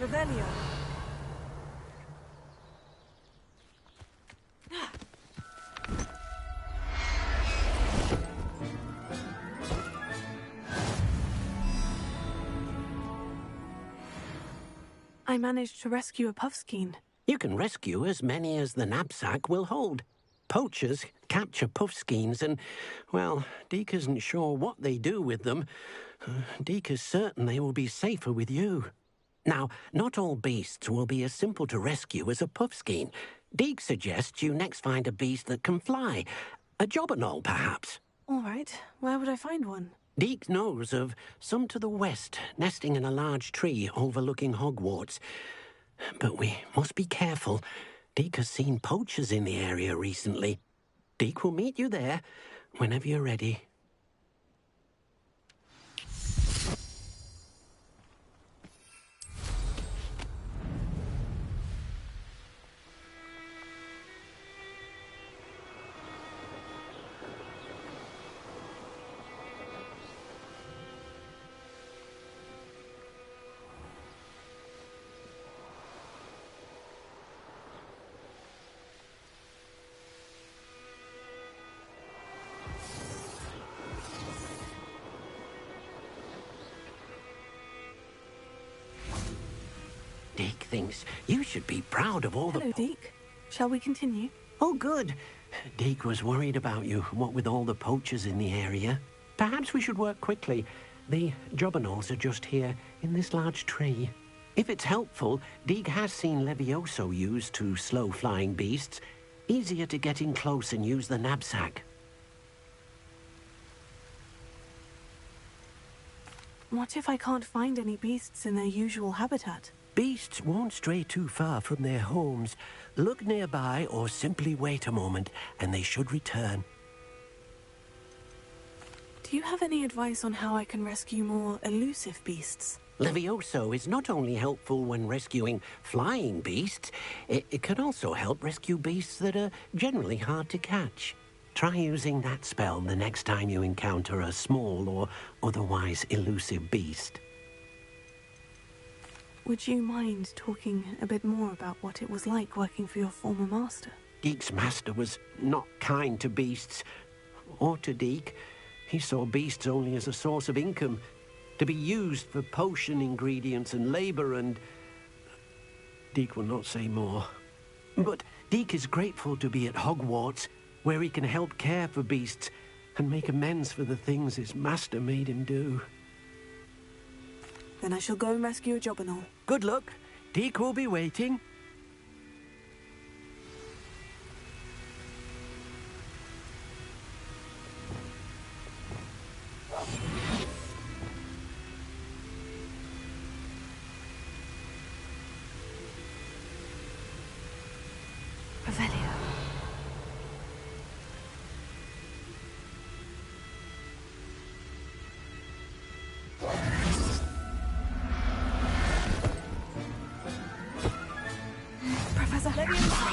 Revelio. I managed to rescue a puffskein. You can rescue as many as the knapsack will hold. Poachers capture puffskeins and, well, Deke isn't sure what they do with them. Deke is certain they will be safer with you. Now, not all beasts will be as simple to rescue as a puffskein. Deke suggests you next find a beast that can fly. A jobberknoll, perhaps. All right. Where would I find one? Deke knows of some to the west, nesting in a large tree overlooking Hogwarts. But we must be careful. Deke has seen poachers in the area recently. Deke will meet you there whenever you're ready. Deke thinks you should be proud of all Hello, Deke. Shall we continue? Oh, good. Deke was worried about you, what with all the poachers in the area. Perhaps we should work quickly. The jobberknolls are just here, in this large tree. If it's helpful, Deke has seen Levioso used to slow flying beasts. Easier to get in close and use the knapsack. What if I can't find any beasts in their usual habitat? Beasts won't stray too far from their homes. Look nearby or simply wait a moment, and they should return. Do you have any advice on how I can rescue more elusive beasts? Levioso is not only helpful when rescuing flying beasts, it can also help rescue beasts that are generally hard to catch. Try using that spell the next time you encounter a small or otherwise elusive beast. Would you mind talking a bit more about what it was like working for your former master? Deke's master was not kind to beasts, or to Deke. He saw beasts only as a source of income, to be used for potion ingredients and labor, and Deke will not say more. But Deke is grateful to be at Hogwarts, where he can help care for beasts and make amends for the things his master made him do. Then I shall go and rescue a jobberknoll. Good luck. Deke will be waiting. Revelio. Professor Levioso.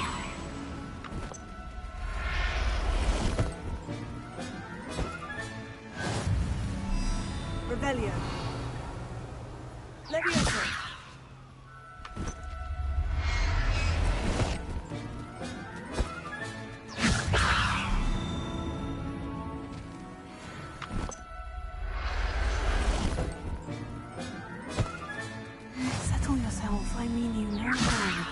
Revelio. Levioso. Settle yourself. I mean you no harm.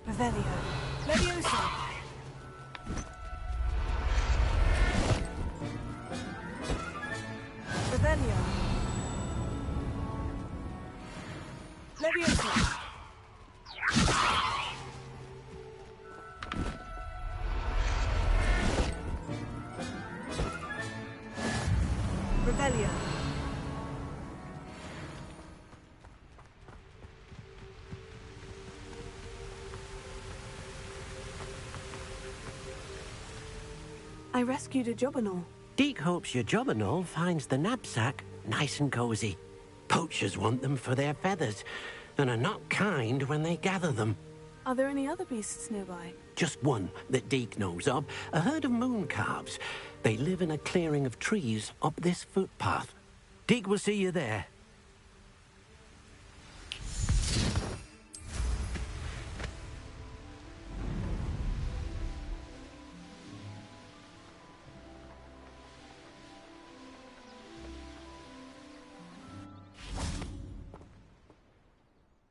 Revelio. Levioso. Revelio. I rescued a Jobberknoll. Deke hopes your Jobberknoll finds the knapsack nice and cozy. Poachers want them for their feathers, and are not kind when they gather them. Are there any other beasts nearby? Just one that Deke knows of, a herd of moon calves. They live in a clearing of trees up this footpath. Deke will see you there.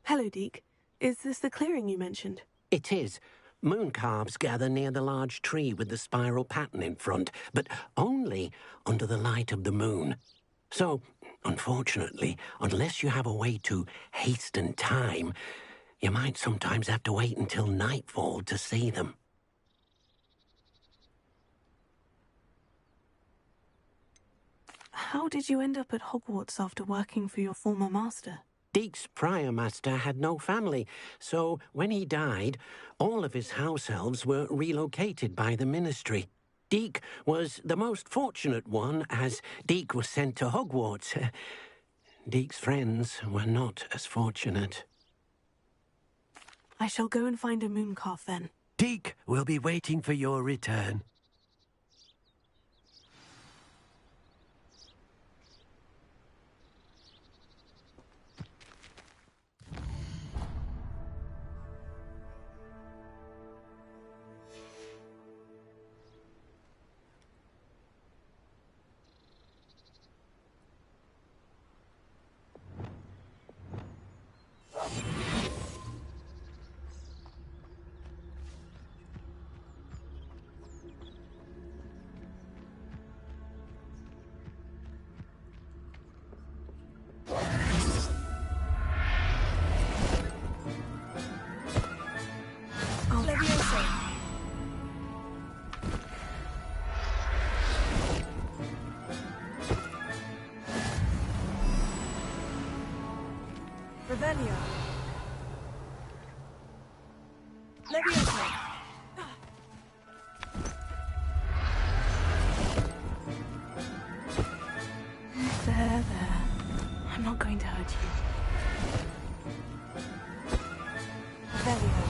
Hello, Deke. Is this the clearing you mentioned? It is. Moon calves gather near the large tree with the spiral pattern in front, but only under the light of the moon. So, unfortunately, unless you have a way to hasten time, you might sometimes have to wait until nightfall to see them. How did you end up at Hogwarts after working for your former master? Deke's prior master had no family, so when he died, all of his house elves were relocated by the ministry. Deke was the most fortunate one, as Deke was sent to Hogwarts. Deke's friends were not as fortunate. I shall go and find a mooncalf then. Deke will be waiting for your return. Revelio. Leviosa. There. I'm not going to hurt you. Revelio.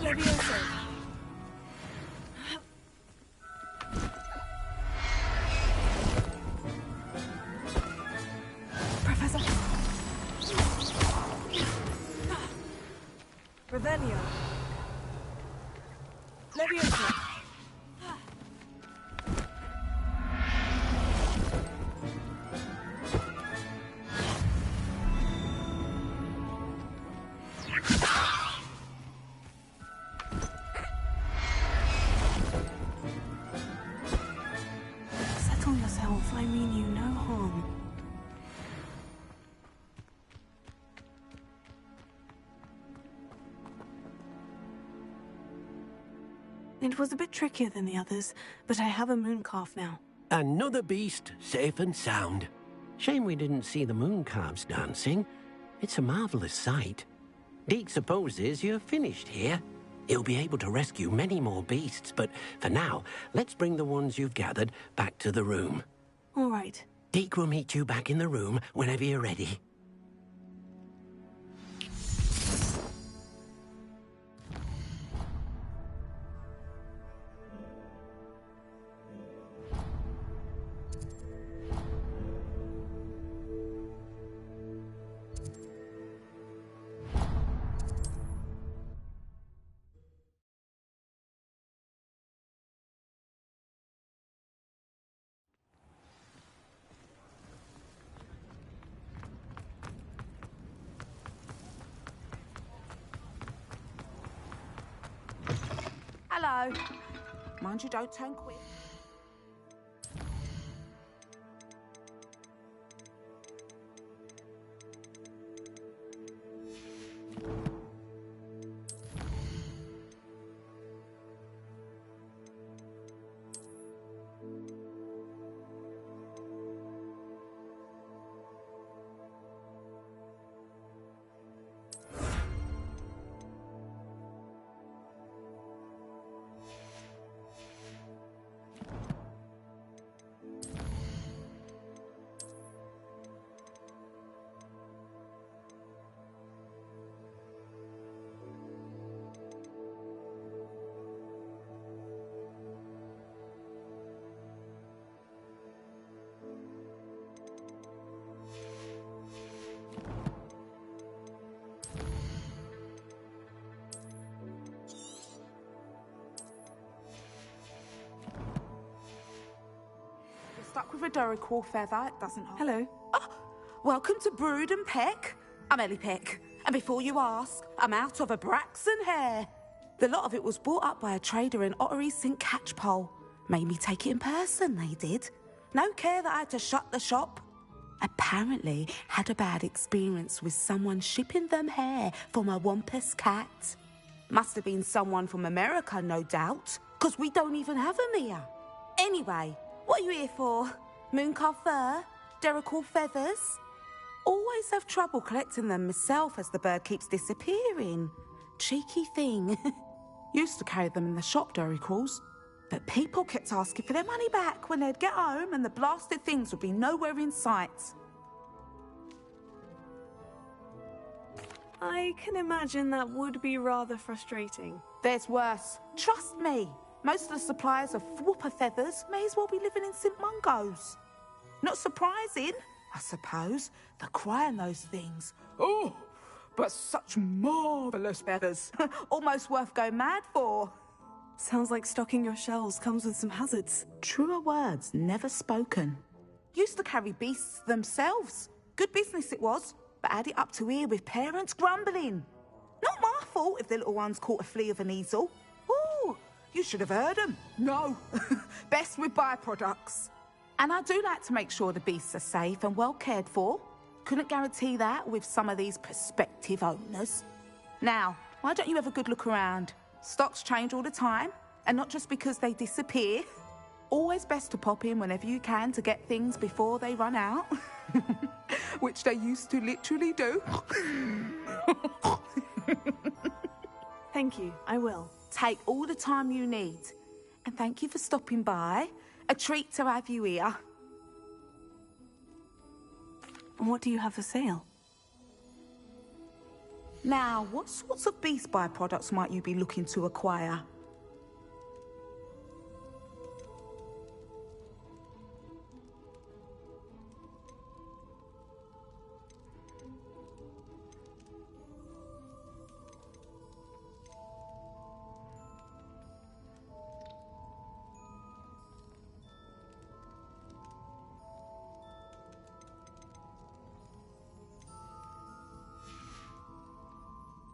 Leviosa. Revelio. Leviosa. Settle yourself. I mean you no harm. It was a bit trickier than the others, but I have a mooncalf now. Another beast, safe and sound. Shame we didn't see the moon calves dancing. It's a marvelous sight. Deke supposes you're finished here. He'll be able to rescue many more beasts, but for now, let's bring the ones you've gathered back to the room. All right. Deke will meet you back in the room whenever you're ready. Hello. Mind you don't turn quick. stuck with a Duracell feather. It doesn't hold. Hello. Oh, welcome to Brood and Peck. I'm Ellie Peck. And before you ask, I'm out of a Braxton hair. The lot of it was bought up by a trader in Ottery St. Catchpole. Made me take it in person, they did. No care that I had to shut the shop. Apparently had a bad experience with someone shipping them hair for my Wampus cat. Must have been someone from America, no doubt, because we don't even have them here. Anyway, what are you here for? Mooncar fur? Duracell feathers? Always have trouble collecting them myself as the bird keeps disappearing. Cheeky thing. Used to carry them in the shop, Duracells. But people kept asking for their money back when they'd get home and the blasted things would be nowhere in sight. I can imagine that would be rather frustrating. There's worse. Trust me. Most of the suppliers of whooper feathers may as well be living in St. Mungo's. Not surprising, I suppose. The cry on those things. Oh, but such marvellous feathers. Almost worth going mad for. Sounds like stocking your shelves comes with some hazards. Truer words never spoken. Used to carry beasts themselves. Good business it was, but had it up to here with parents grumbling. Not my fault if the little ones caught a flea of an easel. Ooh, you should have heard them. No, best with byproducts. And I do like to make sure the beasts are safe and well cared for. Couldn't guarantee that with some of these prospective owners. Now, why don't you have a good look around? Stocks change all the time, and not just because they disappear. Always best to pop in whenever you can to get things before they run out. Which they used to literally do. Thank you, I will. Take all the time you need. And thank you for stopping by. A treat to have you here. What do you have for sale? Now, what sorts of beast byproducts might you be looking to acquire?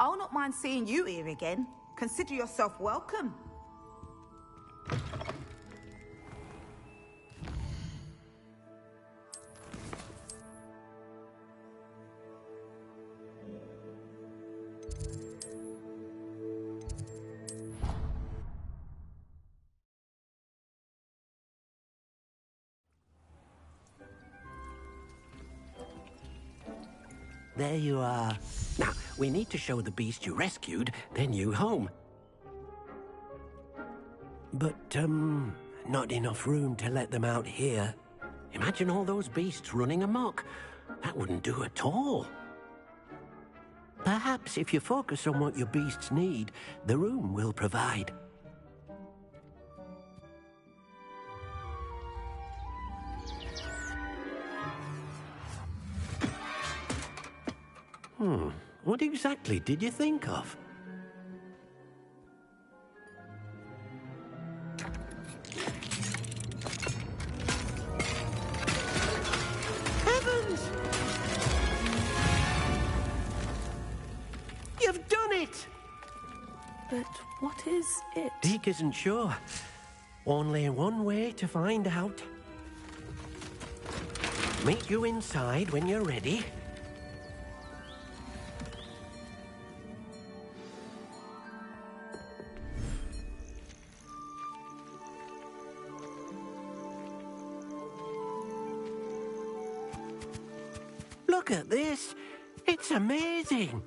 I'll not mind seeing you here again. Consider yourself welcome. There you are. Now, we need to show the beast you rescued their new home. But, not enough room to let them out here. Imagine all those beasts running amok. That wouldn't do at all. Perhaps if you focus on what your beasts need, the room will provide. What exactly did you think of? Heavens! You've done it! But what is it? Deke isn't sure. Only one way to find out. Meet you inside when you're ready. Look at this. It's amazing.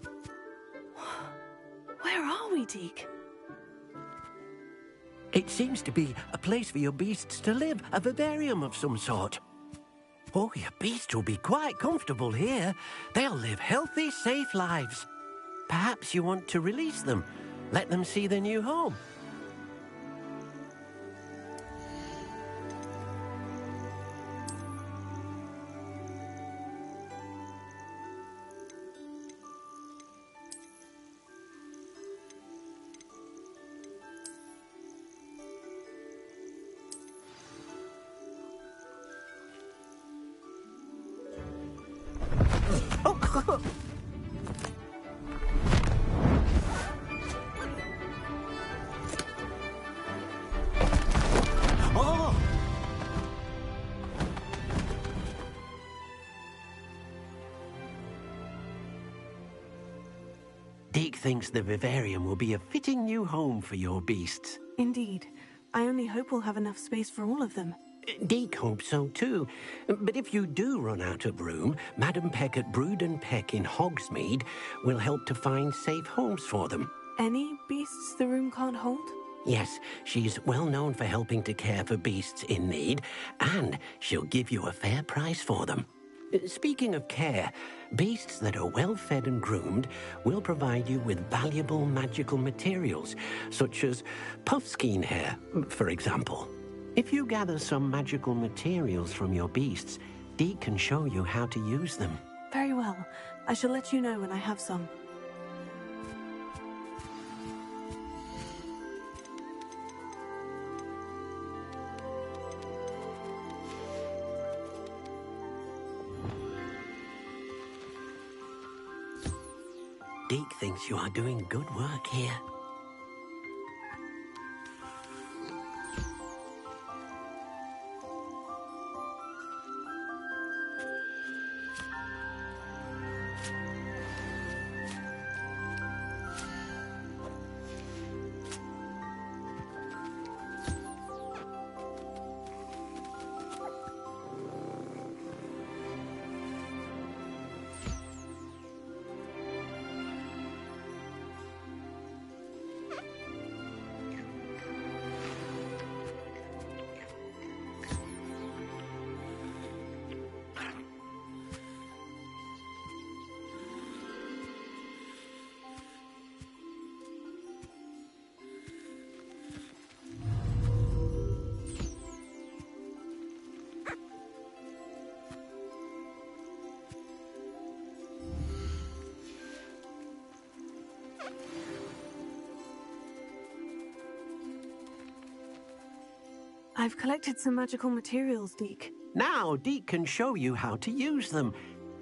Where are we, Deke? It seems to be a place for your beasts to live, a vivarium of some sort. Oh, your beasts will be quite comfortable here. They'll live healthy, safe lives. Perhaps you want to release them, let them see their new home. thinks the vivarium will be a fitting new home for your beasts. Indeed. I only hope we'll have enough space for all of them. Deke hopes so too. But if you do run out of room, Madam Peck at Brood and Peck in Hogsmeade will help to find safe homes for them. Any beasts the room can't hold? Yes, she's well known for helping to care for beasts in need, and she'll give you a fair price for them. Speaking of care, beasts that are well fed and groomed will provide you with valuable magical materials, such as puffskein hair, for example. If you gather some magical materials from your beasts, Dee can show you how to use them. Very well. I shall let you know when I have some. Deke thinks you are doing good work here. I've collected some magical materials, Deke. Now Deke can show you how to use them.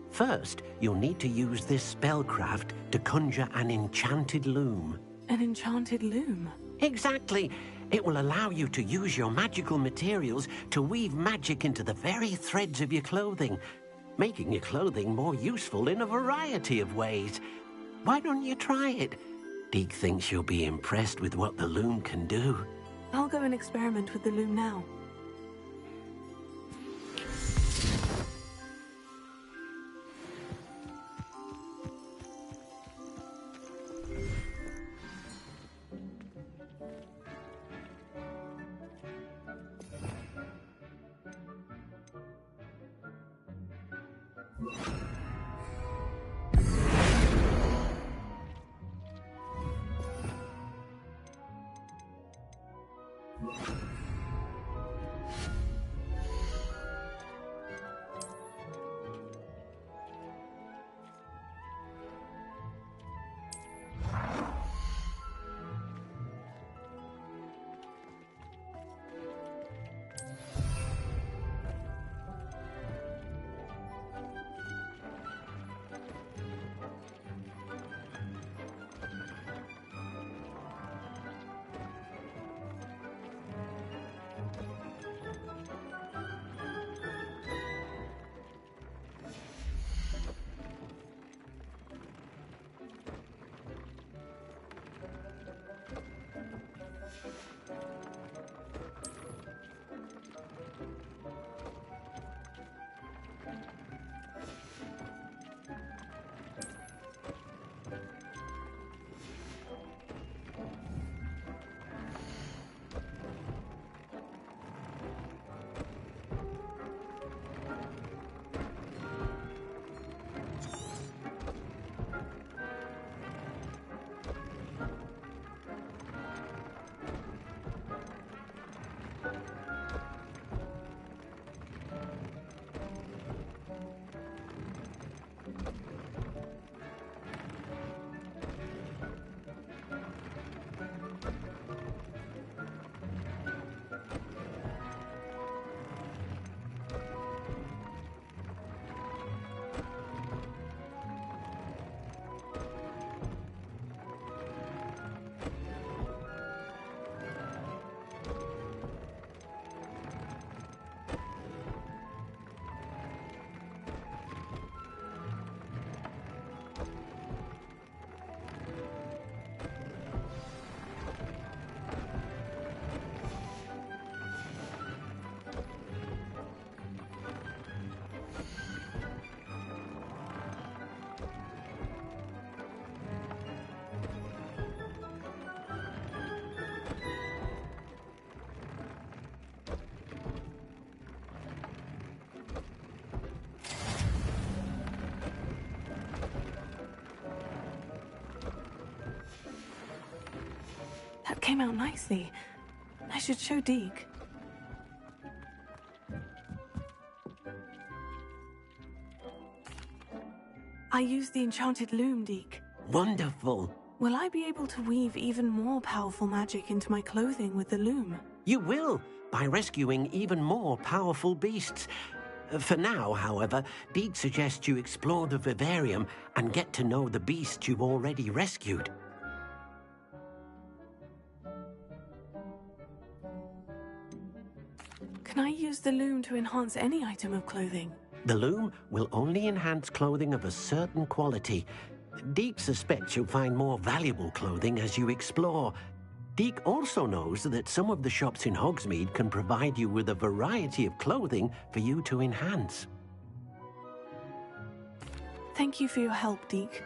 First, you'll need to use this spellcraft to conjure an enchanted loom. An enchanted loom? Exactly. It will allow you to use your magical materials to weave magic into the very threads of your clothing, making your clothing more useful in a variety of ways. Why don't you try it? Deke thinks you'll be impressed with what the loom can do. I'll go and experiment with the loom now. came out nicely. I should show Deke. I used the enchanted loom, Deke. Wonderful. Will I be able to weave even more powerful magic into my clothing with the loom? You will, by rescuing even more powerful beasts. For now, however, Deke suggests you explore the vivarium and get to know the beasts you've already rescued. Can I use the loom to enhance any item of clothing? The loom will only enhance clothing of a certain quality. Deke suspects you'll find more valuable clothing as you explore. Deke also knows that some of the shops in Hogsmeade can provide you with a variety of clothing for you to enhance. Thank you for your help, Deke.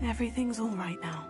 Everything's all right now.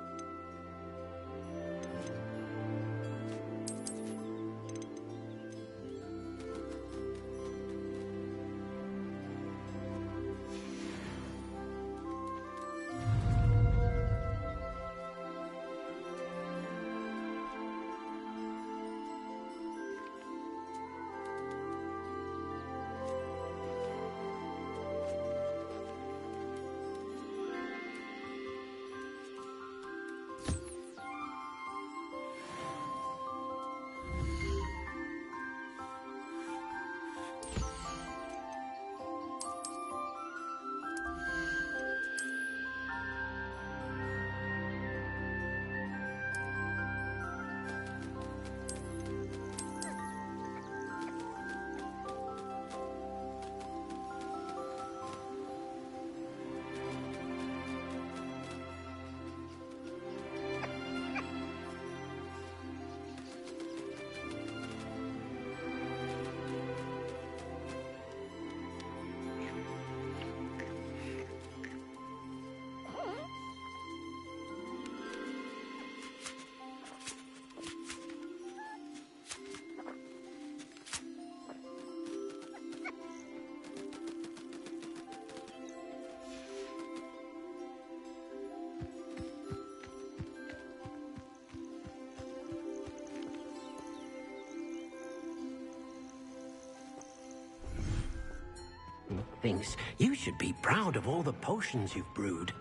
Thinks you should be proud of all the potions you've brewed.